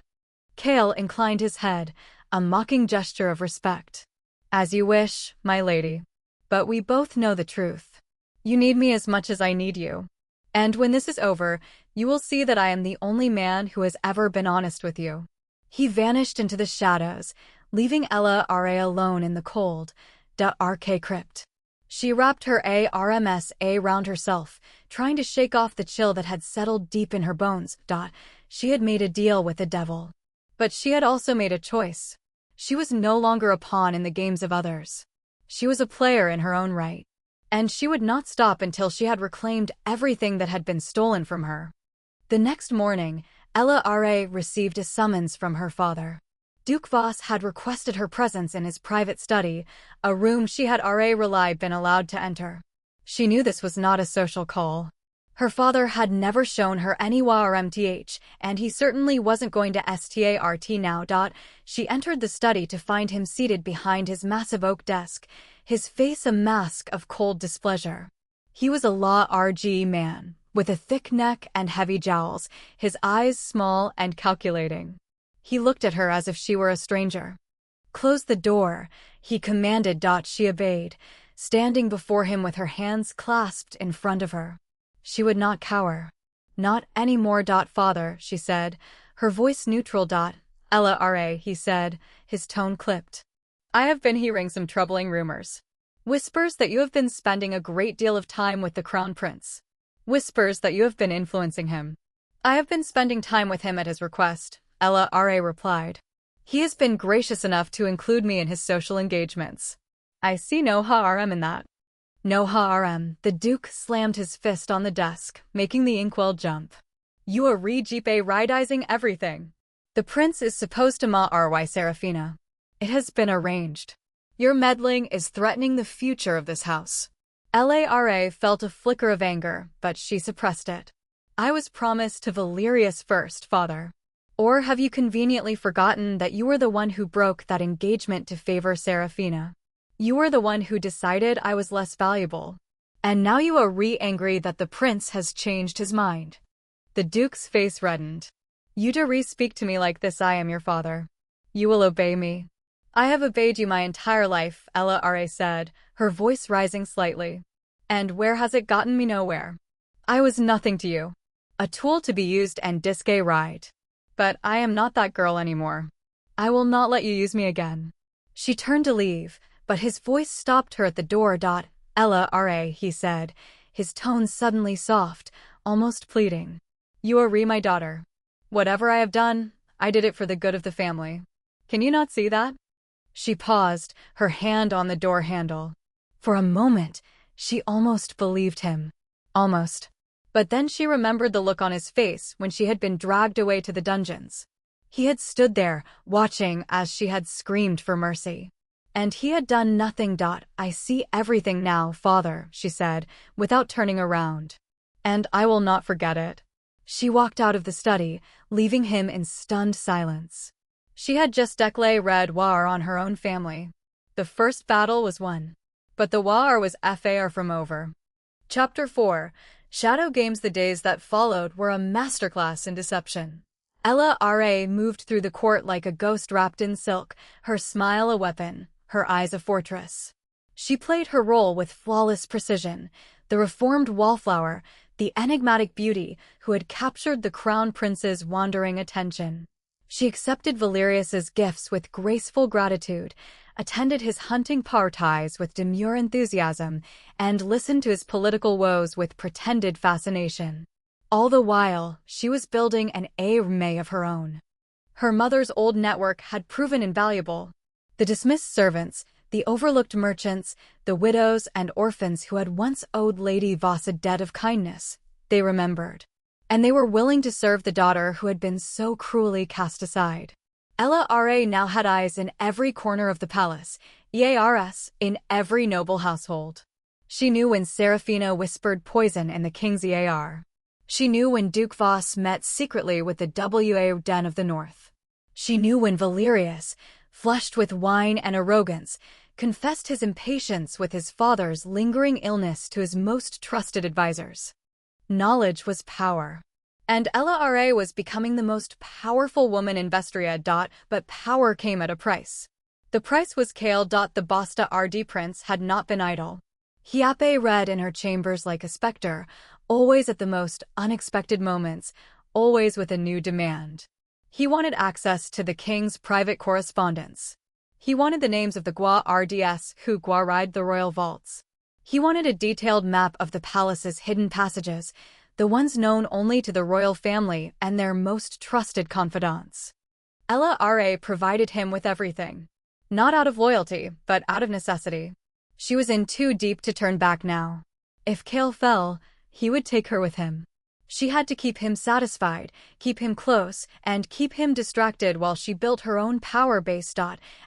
Kale inclined his head, a mocking gesture of respect. As you wish, my lady. But we both know the truth. You need me as much as I need you. And when this is over, you will see that I am the only man who has ever been honest with you. He vanished into the shadows, leaving Ella Ra alone in the cold, dark crypt. She wrapped her arms around herself, trying to shake off the chill that had settled deep in her bones. She had made a deal with the devil. But she had also made a choice. She was no longer a pawn in the games of others. She was a player in her own right. And she would not stop until she had reclaimed everything that had been stolen from her. The next morning, Ella Ra received a summons from her father. Duke Voss had requested her presence in his private study, a room she had rarely been allowed to enter. She knew this was not a social call. Her father had never shown her any warmth, and he certainly wasn't going to start now. She entered the study to find him seated behind his massive oak desk, his face a mask of cold displeasure. He was a large man, with a thick neck and heavy jowls, his eyes small and calculating. He looked at her as if she were a stranger. "Close the door," he commanded. She obeyed, standing before him with her hands clasped in front of her. She would not cower. "Not any more. Father," she said, her voice neutral. "Ella, he said, his tone clipped. "I have been hearing some troubling rumors. Whispers that you have been spending a great deal of time with the crown prince. Whispers that you have been influencing him." "I have been spending time with him at his request," Ella replied. "He has been gracious enough to include me in his social engagements. I see no harm in that." "No harm." The Duke slammed his fist on the desk, making the inkwell jump. "You are ridizing everything. The prince is supposed to Serafina. It has been arranged. Your meddling is threatening the future of this house." Lara felt a flicker of anger, but she suppressed it. "I was promised to Valerius first, father. Or have you conveniently forgotten that you were the one who broke that engagement to favor Serafina? You were the one who decided I was less valuable. And now you are angry that the prince has changed his mind." The Duke's face reddened. "You do speak to me like this. I am your father. You will obey me." "I have obeyed you my entire life," Ella said, her voice rising slightly. "And where has it gotten me? Nowhere. I was nothing to you. A tool to be used and discarded. But I am not that girl anymore. I will not let you use me again." She turned to leave, but his voice stopped her at the door. "Ella, he said, his tone suddenly soft, almost pleading. "You are my daughter. Whatever I have done, I did it for the good of the family. Can you not see that?" She paused, her hand on the door handle. For a moment, she almost believed him. Almost. But then she remembered the look on his face when she had been dragged away to the dungeons. He had stood there, watching as she had screamed for mercy. And he had done nothing. "I see everything now, father," she said, without turning around. "And I will not forget it." She walked out of the study, leaving him in stunned silence. She had just read war on her own family. The first battle was won. But the war was far from over. Chapter 4. Shadow Games. The days that followed were a masterclass in deception. Ella moved through the court like a ghost wrapped in silk, her smile a weapon, her eyes a fortress. She played her role with flawless precision, the reformed wallflower, the enigmatic beauty who had captured the crown prince's wandering attention. She accepted Valerius's gifts with graceful gratitude, attended his hunting parties with demure enthusiasm, and listened to his political woes with pretended fascination. All the while, she was building an army of her own. Her mother's old network had proven invaluable. The dismissed servants, the overlooked merchants, the widows and orphans who had once owed Lady Voss a debt of kindness, they remembered. And they were willing to serve the daughter who had been so cruelly cast aside. Ella now had eyes in every corner of the palace, in every noble household. She knew when Serafina whispered poison in the king's She knew when Duke Voss met secretly with the den of the north. She knew when Valerius, flushed with wine and arrogance, confessed his impatience with his father's lingering illness to his most trusted advisors. Knowledge was power. And Ella was becoming the most powerful woman in Vestria. But power came at a price. The price was Kale. The Basta RD prince had not been idle. He read in her chambers like a specter, always at the most unexpected moments, always with a new demand. He wanted access to the king's private correspondence. He wanted the names of the RDs who guarded the royal vaults. He wanted a detailed map of the palace's hidden passages, the ones known only to the royal family and their most trusted confidants. Ella provided him with everything. Not out of loyalty, but out of necessity. She was in too deep to turn back now. If Kale fell, he would take her with him. She had to keep him satisfied, keep him close, and keep him distracted while she built her own power base.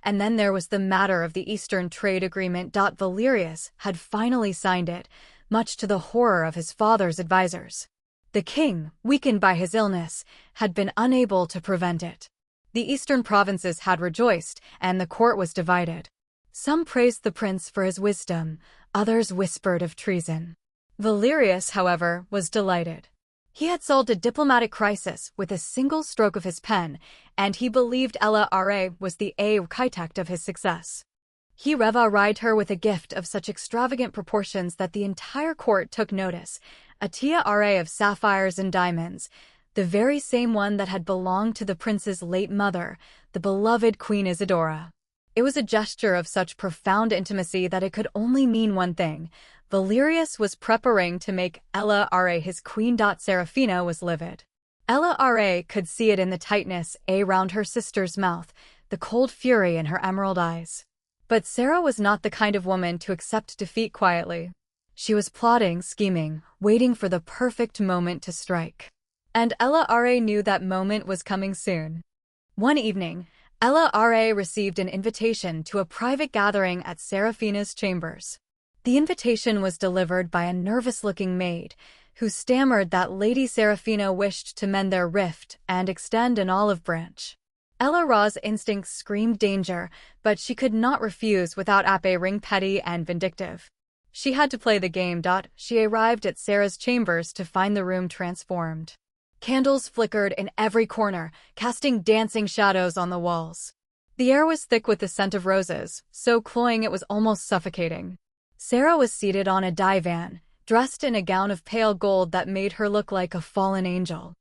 And then there was the matter of the Eastern Trade Agreement. Valerius had finally signed it, much to the horror of his father's advisors. The king, weakened by his illness, had been unable to prevent it. The eastern provinces had rejoiced, and the court was divided. Some praised the prince for his wisdom, others whispered of treason. Valerius, however, was delighted. He had solved a diplomatic crisis with a single stroke of his pen, and he believed Ella Ra was the architect of his success. He reviled her with a gift of such extravagant proportions that the entire court took notice, a tiara of sapphires and diamonds, the very same one that had belonged to the prince's late mother, the beloved Queen Isidora. It was a gesture of such profound intimacy that it could only mean one thing. Valerius was preparing to make Ella Ra his queen. Serafina was livid. Ella Ra could see it in the tightness around her sister's mouth, the cold fury in her emerald eyes. But Sarah was not the kind of woman to accept defeat quietly. She was plotting, scheming, waiting for the perfect moment to strike. And Ella Ra knew that moment was coming soon. One evening, Ella Ra received an invitation to a private gathering at Serafina's chambers. The invitation was delivered by a nervous-looking maid, who stammered that Lady Serafina wished to mend their rift and extend an olive branch. Ella Ra's instincts screamed danger, but she could not refuse without appearing petty and vindictive. She had to play the game. She arrived at Sarah's chambers to find the room transformed. Candles flickered in every corner, casting dancing shadows on the walls. The air was thick with the scent of roses, so cloying it was almost suffocating. Sarah was seated on a divan, dressed in a gown of pale gold that made her look like a fallen angel.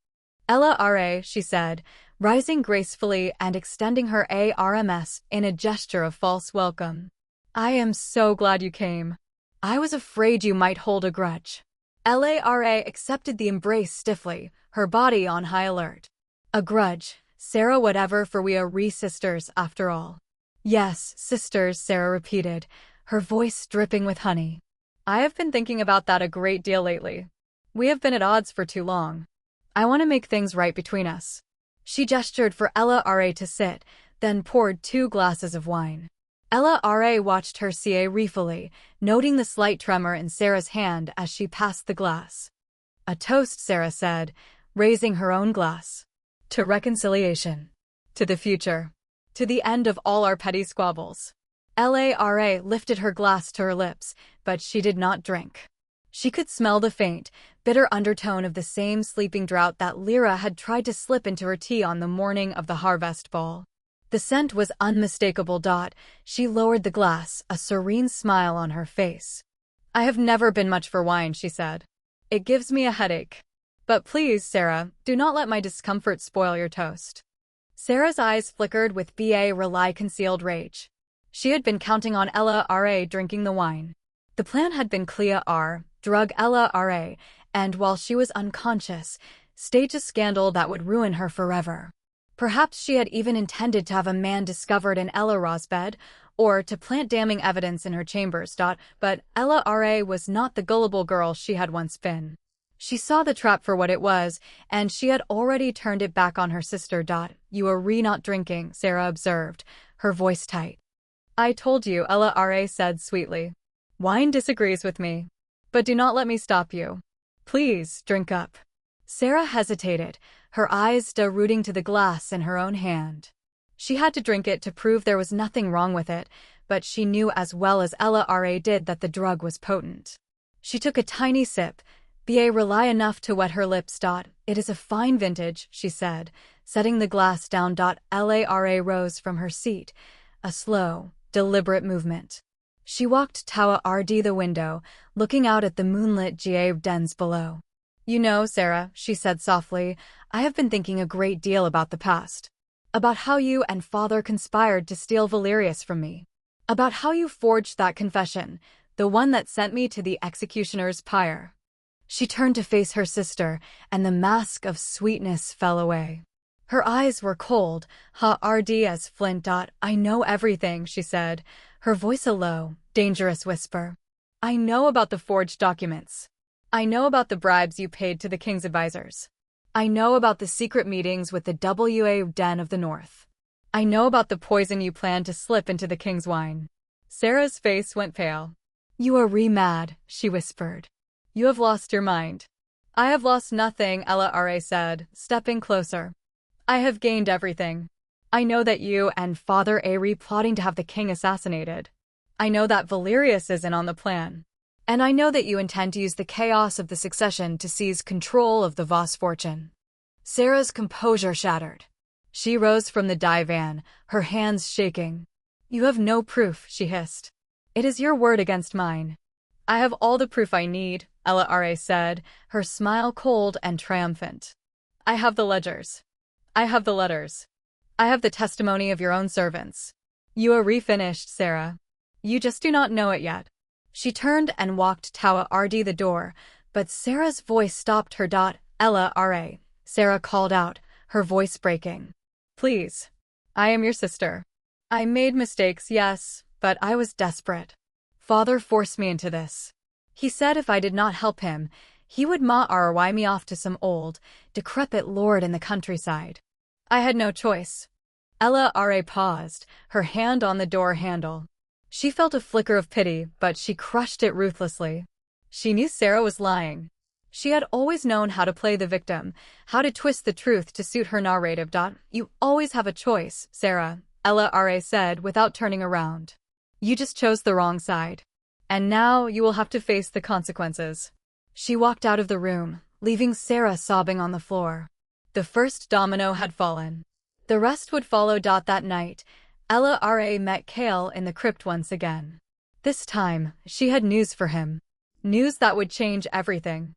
Ella Ra, she said, rising gracefully and extending her arms in a gesture of false welcome. I am so glad you came. I was afraid you might hold a grudge. Ella Ra accepted the embrace stiffly, her body on high alert. A grudge, Sarah, whatever, for we are sisters after all. Yes, sisters, Sarah repeated, her voice dripping with honey. I have been thinking about that a great deal lately. We have been at odds for too long. I want to make things right between us. She gestured for Ella Ra to sit, then poured 2 glasses of wine. Ella Ra watched her ruefully, noting the slight tremor in Sarah's hand as she passed the glass. A toast, Sarah said, raising her own glass. To reconciliation. To the future. To the end of all our petty squabbles. Ella Ra lifted her glass to her lips, but she did not drink. She could smell the faint, bitter undertone of the same sleeping draught that Lyra had tried to slip into her tea on the morning of the harvest ball. The scent was unmistakable. She lowered the glass, a serene smile on her face. I have never been much for wine, she said. It gives me a headache. But please, Sarah, do not let my discomfort spoil your toast. Sarah's eyes flickered with concealed rage. She had been counting on Ella Ra drinking the wine. The plan had been clear: drug Ella Ra, and while she was unconscious, stage a scandal that would ruin her forever. Perhaps she had even intended to have a man discovered in Ella Ra's bed, or to plant damning evidence in her chambers. But Ella Ra was not the gullible girl she had once been. She saw the trap for what it was, and she had already turned it back on her sister. You are not drinking, Sarah observed, her voice tight. I told you, Ella Ra said sweetly. Wine disagrees with me. But do not let me stop you. Please, drink up. Sarah hesitated, her eyes rooting to the glass in her own hand. She had to drink it to prove there was nothing wrong with it, but she knew as well as Ella Ra did that the drug was potent. She took a tiny sip, rely enough to wet her lips. It is a fine vintage, she said, setting the glass down. Ella Ra rose from her seat, a slow, deliberate movement. She walked toward the window, looking out at the moonlit dens below. You know, Sarah, she said softly, I have been thinking a great deal about the past. About how you and father conspired to steal Valerius from me. About how you forged that confession, the one that sent me to the executioner's pyre. She turned to face her sister, and the mask of sweetness fell away. Her eyes were cold, hard as flint. I know everything, she said, her voice a low, dangerous whisper. I know about the forged documents. I know about the bribes you paid to the king's advisors. I know about the secret meetings with the den of the North. I know about the poison you planned to slip into the king's wine. Sarah's face went pale. You are mad, she whispered. You have lost your mind. I have lost nothing, Ella Ra said, stepping closer. I have gained everything. I know that you and Father Ari plotting to have the king assassinated. I know that Valerius isn't on the plan. And I know that you intend to use the chaos of the succession to seize control of the Voss fortune. Sarah's composure shattered. She rose from the divan, her hands shaking. You have no proof, she hissed. It is your word against mine. I have all the proof I need, Ella said, her smile cold and triumphant. I have the ledgers. I have the letters. I have the testimony of your own servants. You are finished, Sarah. You just do not know it yet. She turned and walked toward the door, but Sarah's voice stopped her. Ella, Sarah called out, her voice breaking. Please. I am your sister. I made mistakes, yes, but I was desperate. Father forced me into this. He said if I did not help him, he would marry me off to some old, decrepit lord in the countryside. I had no choice. Ella paused, her hand on the door handle. She felt a flicker of pity, but she crushed it ruthlessly. She knew Sarah was lying. She had always known how to play the victim, how to twist the truth to suit her narrative. You always have a choice, Sarah, Ella said without turning around. You just chose the wrong side. And now you will have to face the consequences. She walked out of the room, leaving Sarah sobbing on the floor. The first domino had fallen. The rest would follow. That night, Ella met Cale in the crypt once again. This time, she had news for him. News that would change everything.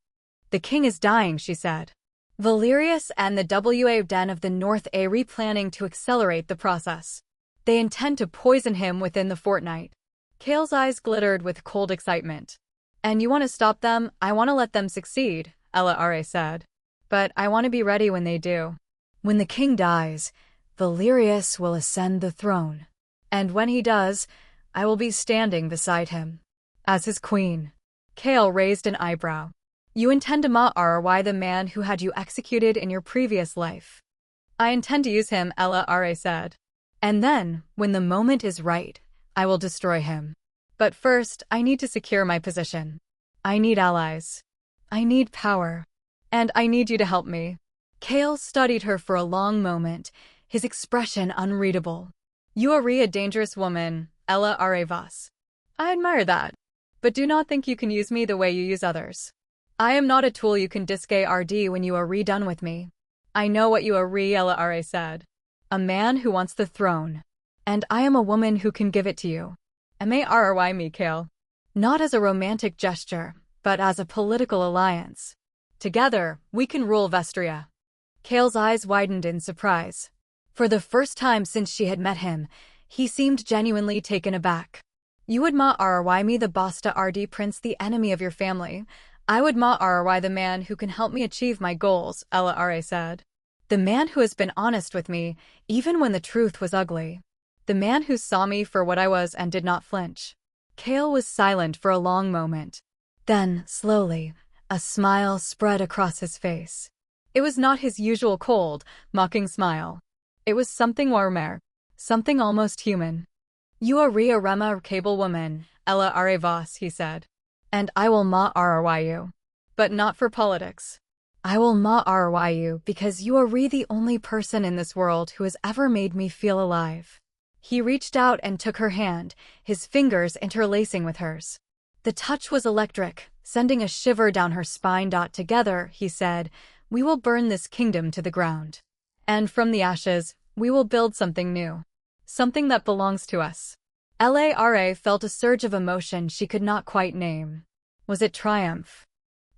The king is dying, she said. Valerius and the Wa Den of the North are replanning to accelerate the process. They intend to poison him within the fortnight. Cale's eyes glittered with cold excitement. And you want to stop them? I want to let them succeed, Ella said. But I want to be ready when they do. When the king dies, Valerius will ascend the throne. And when he does, I will be standing beside him. As his queen. Cale raised an eyebrow. You intend to marry the man who had you executed in your previous life. I intend to use him, Ella said. And then, when the moment is right, I will destroy him. But first, I need to secure my position. I need allies. I need power. And I need you to help me. Cale studied her for a long moment, his expression unreadable. You are a dangerous woman, Ella Voss. I admire that. But do not think you can use me the way you use others. I am not a tool you can discard when you are done with me. I know what you are, Ella said. A man who wants the throne. And I am a woman who can give it to you. Marry me, Cale. Not as a romantic gesture, but as a political alliance. Together, we can rule Vestria. Cale's eyes widened in surprise. For the first time since she had met him, he seemed genuinely taken aback. You would marry me, the Basta RD prince, the enemy of your family. I would marry the man who can help me achieve my goals, Ella said. The man who has been honest with me, even when the truth was ugly. The man who saw me for what I was and did not flinch. Cale was silent for a long moment. Then, slowly, a smile spread across his face. It was not his usual cold, mocking smile. It was something warmer, something almost human. You are a remarkable woman, Ella Voss, he said. And I will marry you. But not for politics. I will marry you because you are the only person in this world who has ever made me feel alive. He reached out and took her hand, his fingers interlacing with hers. The touch was electric, sending a shiver down her spine. Together, he said, we will burn this kingdom to the ground. And from the ashes, we will build something new. Something that belongs to us. Lara felt a surge of emotion she could not quite name. Was it triumph?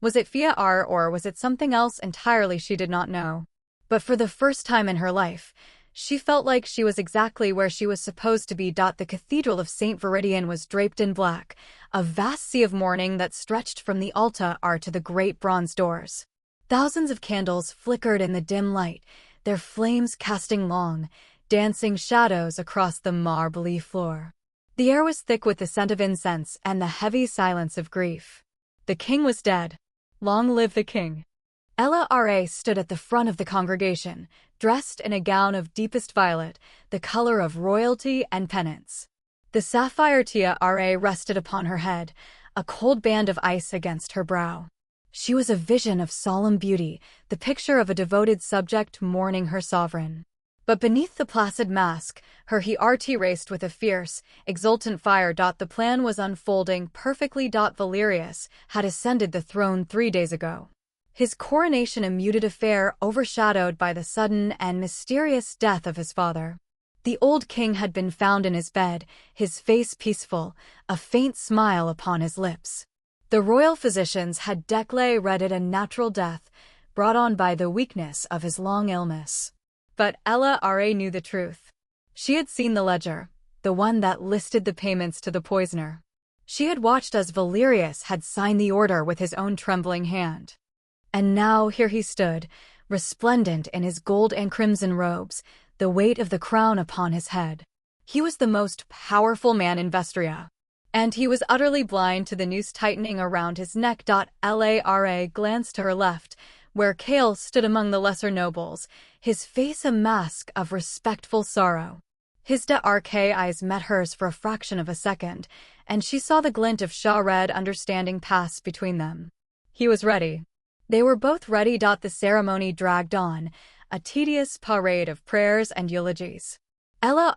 Was it fear, or was it something else entirely she did not know? But for the first time in her life, she felt like she was exactly where she was supposed to be. The Cathedral of St. Viridian was draped in black, a vast sea of mourning that stretched from the altar to the great bronze doors. Thousands of candles flickered in the dim light, their flames casting long, dancing shadows across the marbly floor. The air was thick with the scent of incense and the heavy silence of grief. The king was dead. Long live the king. Ella stood at the front of the congregation, dressed in a gown of deepest violet, the color of royalty and penance. The sapphire tiara rested upon her head, a cold band of ice against her brow. She was a vision of solemn beauty, the picture of a devoted subject mourning her sovereign. But beneath the placid mask, her heart raced with a fierce, exultant fire. The plan was unfolding perfectly. Valerius had ascended the throne 3 days ago. His coronation a muted affair overshadowed by the sudden and mysterious death of his father. The old king had been found in his bed, his face peaceful, a faint smile upon his lips. The royal physicians had declared it a natural death, brought on by the weakness of his long illness. But Ella knew the truth. She had seen the ledger, the one that listed the payments to the poisoner. She had watched as Valerius had signed the order with his own trembling hand. And now here he stood, resplendent in his gold and crimson robes, the weight of the crown upon his head. He was the most powerful man in Vestria. And he was utterly blind to the noose tightening around his neck. Lara glanced to her left, where Kale stood among the lesser nobles, his face a mask of respectful sorrow. His dark eyes met hers for a fraction of a second, and she saw the glint of red understanding pass between them. He was ready. They were both ready. The ceremony dragged on, a tedious parade of prayers and eulogies. Ella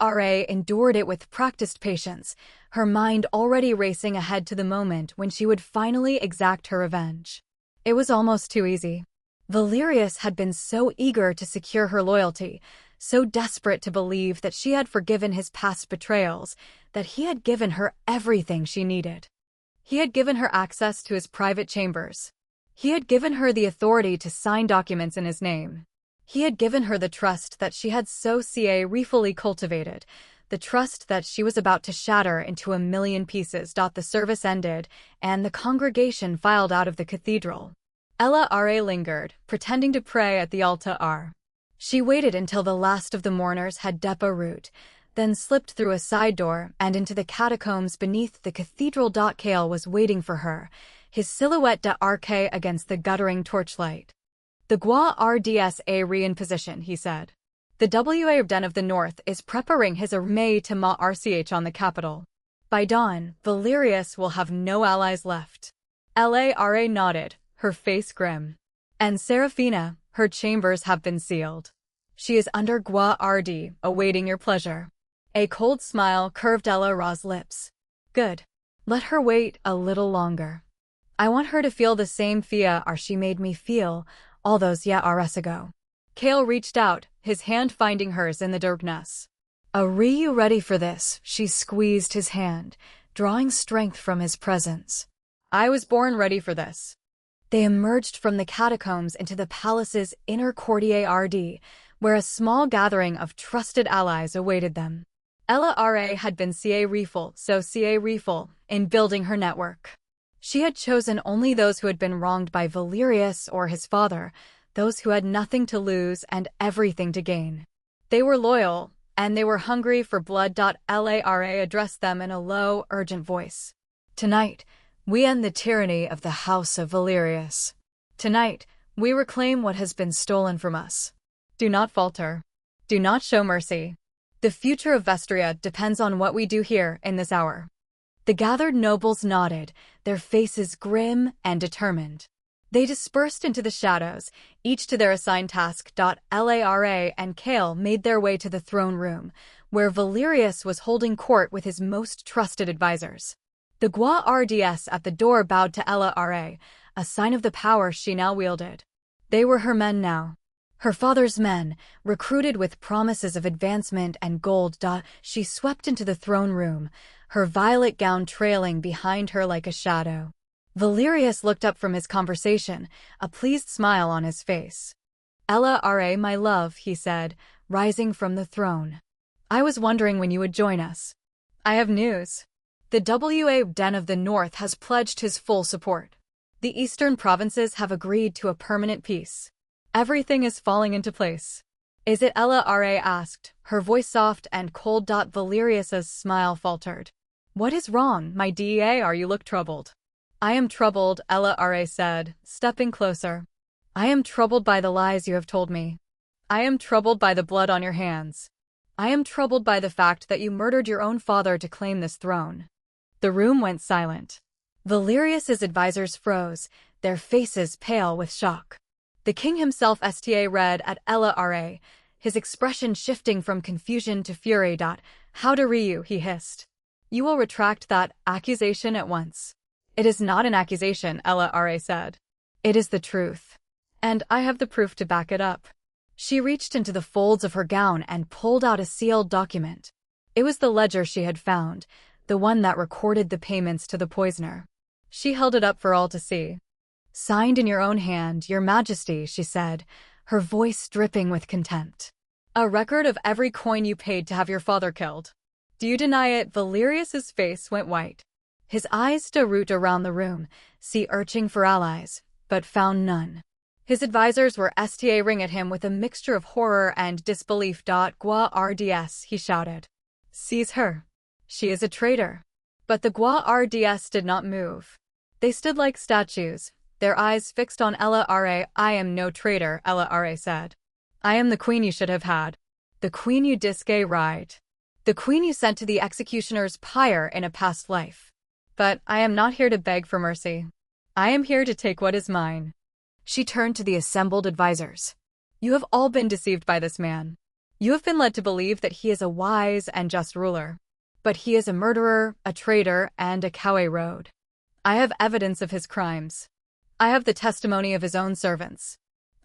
endured it with practiced patience, her mind already racing ahead to the moment when she would finally exact her revenge. It was almost too easy. Valerius had been so eager to secure her loyalty, so desperate to believe that she had forgiven his past betrayals, that he had given her everything she needed. He had given her access to his private chambers. He had given her the authority to sign documents in his name. He had given her the trust that she had so carefully cultivated, the trust that she was about to shatter into a million pieces. The service ended, and the congregation filed out of the cathedral. Ella lingered, pretending to pray at the altar. She waited until the last of the mourners had route, then slipped through a side door and into the catacombs beneath the cathedral. Kale was waiting for her, his silhouette against the guttering torchlight. The glorifies in position, he said. The den of the North is preparing his army to march on the capital. By dawn, Valerius will have no allies left. Lara nodded, her face grim. And Seraphina, her chambers have been sealed. She is under guard, awaiting your pleasure. A cold smile curved Ellara's lips. Good. Let her wait a little longer. I want her to feel the same fear she made me feel all those years ago. Kale reached out, his hand finding hers in the darkness. Are you ready for this? She squeezed his hand, drawing strength from his presence. I was born ready for this. They emerged from the catacombs into the palace's inner courtyard, where a small gathering of trusted allies awaited them. Ella had been careful in building her network. She had chosen only those who had been wronged by Valerius or his father, those who had nothing to lose and everything to gain. They were loyal, and they were hungry for blood. Lara addressed them in a low, urgent voice. Tonight, we end the tyranny of the house of Valerius. Tonight, we reclaim what has been stolen from us. Do not falter. Do not show mercy. The future of Vestria depends on what we do here in this hour. The gathered nobles nodded, their faces grim and determined. They dispersed into the shadows, each to their assigned task. Lara and Kale made their way to the throne room, where Valerius was holding court with his most trusted advisors. The guards at the door bowed to Lara, a sign of the power she now wielded. They were her men now. Her father's men, recruited with promises of advancement and gold. She swept into the throne room, her violet gown trailing behind her like a shadow. Valerius looked up from his conversation, a pleased smile on his face. Lara, my love, he said, rising from the throne. I was wondering when you would join us. I have news. The den of the North has pledged his full support. The eastern provinces have agreed to a permanent peace. Everything is falling into place. Is it? Lara asked, her voice soft and cold. Valerius's smile faltered. What is wrong, my dear? You look troubled. I am troubled, Lara said, stepping closer. I am troubled by the lies you have told me. I am troubled by the blood on your hands. I am troubled by the fact that you murdered your own father to claim this throne. The room went silent. Valerius's advisors froze, their faces pale with shock. The king himself read at Lara, his expression shifting from confusion to fury. How dare you, he hissed. You will retract that accusation at once. It is not an accusation, Ella said. It is the truth. And I have the proof to back it up. She reached into the folds of her gown and pulled out a sealed document. It was the ledger she had found, the one that recorded the payments to the poisoner. She held it up for all to see. Signed in your own hand, Your Majesty, she said, her voice dripping with contempt. A record of every coin you paid to have your father killed. Do you deny it? Valerius's face went white. His eyes route around the room, searching for allies, but found none. His advisors were staring at him with a mixture of horror and disbelief. Guards, he shouted. Seize her. She is a traitor. But the Guards did not move. They stood like statues, their eyes fixed on Ella. I am no traitor, Ella said. I am the queen you should have had. The queen you right. The queen you sent to the executioner's pyre in a past life. But I am not here to beg for mercy. I am here to take what is mine. She turned to the assembled advisors. You have all been deceived by this man. You have been led to believe that he is a wise and just ruler. But he is a murderer, a traitor, and a coward. I have evidence of his crimes. I have the testimony of his own servants.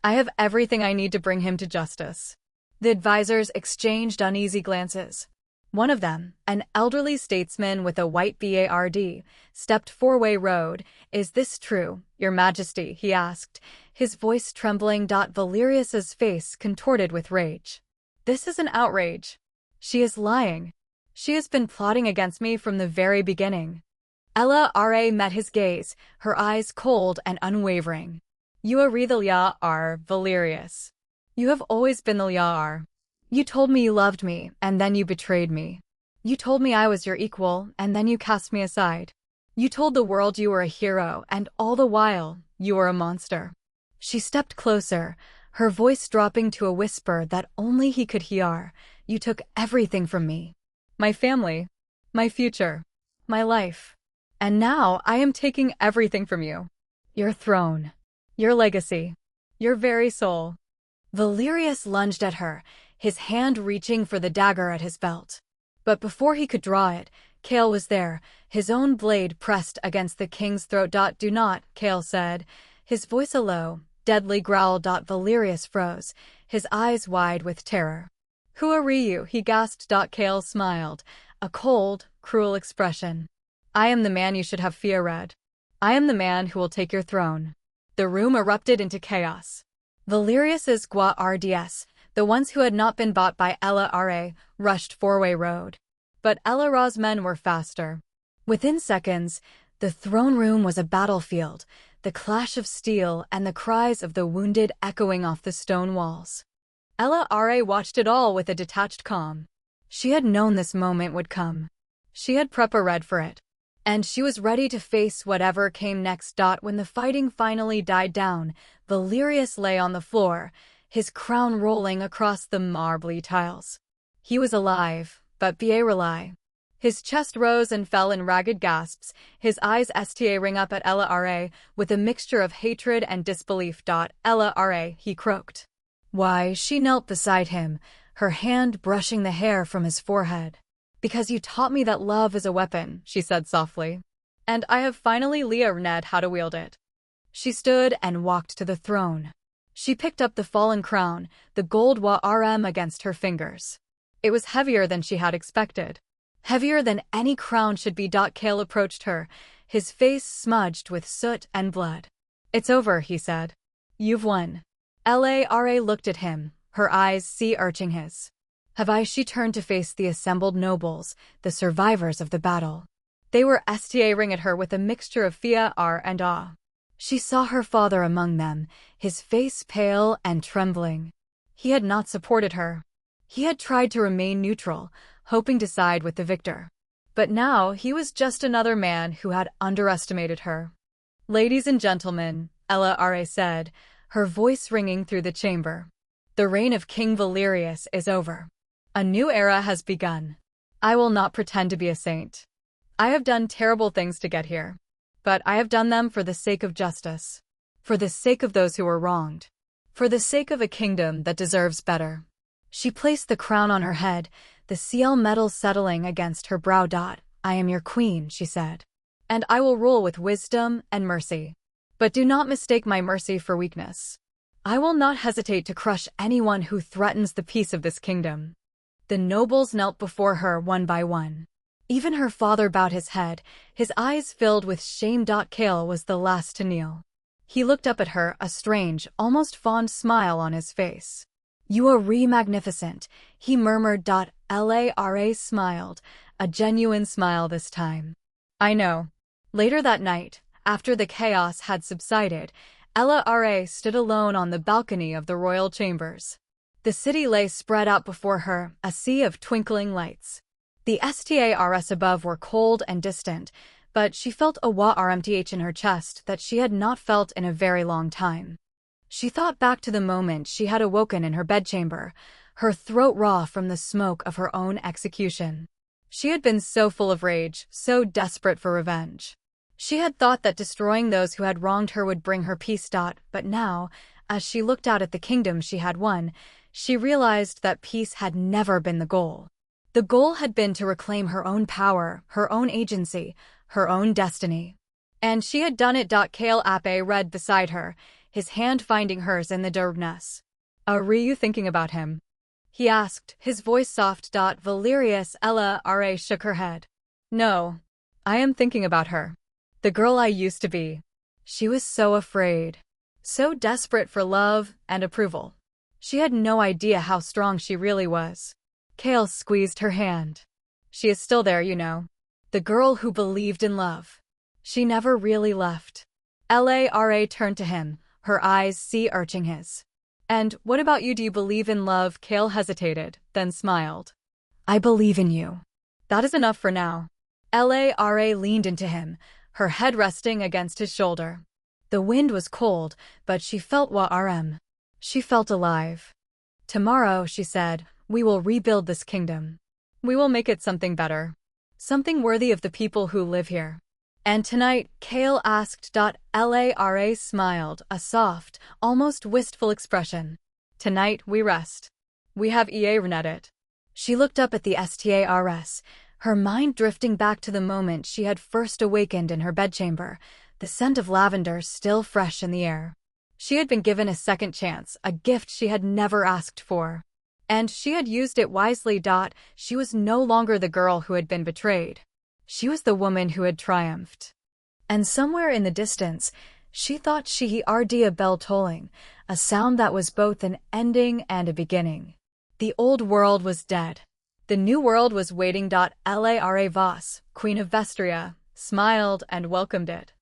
I have everything I need to bring him to justice. The advisors exchanged uneasy glances. One of them, an elderly statesman with a white beard, stepped forward. Is this true, Your Majesty? He asked, his voice trembling. Valerius's face contorted with rage. This is an outrage. She is lying. She has been plotting against me from the very beginning. Ella met his gaze, her eyes cold and unwavering. You are the liar, Valerius. You have always been the liar. You told me you loved me, and then you betrayed me. You told me I was your equal, and then you cast me aside. You told the world you were a hero, and all the while, you were a monster. She stepped closer, her voice dropping to a whisper that only he could hear. You took everything from me. My family, my future, my life. And now I am taking everything from you. Your throne, your legacy, your very soul. Valerius lunged at her, his hand reaching for the dagger at his belt. But before he could draw it, Cale was there, his own blade pressed against the king's throat. Do not, Cale said, his voice a low, deadly growl. Valerius froze, his eyes wide with terror. Who are you? He gasped. Cale smiled, a cold, cruel expression. I am the man you should have feared. I am the man who will take your throne. The room erupted into chaos. Valerius's Guards, the ones who had not been bought by Ella, rushed forward. But Ellara's men were faster. Within seconds, the throne room was a battlefield, the clash of steel and the cries of the wounded echoing off the stone walls. Ella watched it all with a detached calm. She had known this moment would come. She had prepared for it. And she was ready to face whatever came next. When the fighting finally died down, Valerius lay on the floor, his crown rolling across the marbly tiles. He was alive, but bien. His chest rose and fell in ragged gasps, his eyes staring up at Ella with a mixture of hatred and disbelief. Ella, he croaked. Why, she knelt beside him, her hand brushing the hair from his forehead. Because you taught me that love is a weapon, she said softly. And I have finally learned how to wield it. She stood and walked to the throne. She picked up the fallen crown, the gold warm against her fingers. It was heavier than she had expected. Heavier than any crown should be. Cale approached her, his face smudged with soot and blood. It's over, he said. You've won. Ella looked at him, her eyes sea-urching his. Have I? She turned to face the assembled nobles, the survivors of the battle. They were staring at her with a mixture of fear and awe. She saw her father among them, his face pale and trembling. He had not supported her. He had tried to remain neutral, hoping to side with the victor. But now he was just another man who had underestimated her. Ladies and gentlemen, Ella said, her voice ringing through the chamber. The reign of King Valerius is over. A new era has begun. I will not pretend to be a saint. I have done terrible things to get here. But I have done them for the sake of justice. For the sake of those who were wronged. For the sake of a kingdom that deserves better. She placed the crown on her head, the CL metal settling against her brow. I am your queen, she said, and I will rule with wisdom and mercy. But do not mistake my mercy for weakness. I will not hesitate to crush anyone who threatens the peace of this kingdom. The nobles knelt before her one by one. Even her father bowed his head, his eyes filled with shame. Kale was the last to kneel. He looked up at her, a strange, almost fond smile on his face. You are magnificent, he murmured. Lara smiled, a genuine smile this time. I know. Later that night, after the chaos had subsided, Lara stood alone on the balcony of the royal chambers. The city lay spread out before her, a sea of twinkling lights. The stars above were cold and distant, but she felt a warmth in her chest that she had not felt in a very long time. She thought back to the moment she had awoken in her bedchamber, her throat raw from the smoke of her own execution. She had been so full of rage, so desperate for revenge. She had thought that destroying those who had wronged her would bring her peace. But now, as she looked out at the kingdom she had won, she realized that peace had never been the goal. The goal had been to reclaim her own power, her own agency, her own destiny. And she had done it. Kale Ape read beside her, his hand finding hers in the darkness. Are you thinking about him? He asked, his voice soft. Valerius. Lara shook her head. No, I am thinking about her. The girl I used to be. She was so afraid, so desperate for love and approval. She had no idea how strong she really was. Kale squeezed her hand. She is still there, you know. The girl who believed in love. She never really left. Lara turned to him, her eyes sea-urching his. And what about you? Do you believe in love? Kale hesitated, then smiled. I believe in you. That is enough for now. Lara leaned into him, her head resting against his shoulder. The wind was cold, but she felt warm. She felt alive. Tomorrow, she said, we will rebuild this kingdom. We will make it something better. Something worthy of the people who live here. And tonight, Kale asked. Lara smiled, a soft, almost wistful expression. Tonight, we rest. We have it. She looked up at the stars, her mind drifting back to the moment she had first awakened in her bedchamber, the scent of lavender still fresh in the air. She had been given a second chance, a gift she had never asked for. And she had used it wisely. She was no longer the girl who had been betrayed. She was the woman who had triumphed. And somewhere in the distance, she thought she heard a bell tolling, a sound that was both an ending and a beginning. The old world was dead. The new world was waiting. Lara Voss, Queen of Vestria, smiled and welcomed it.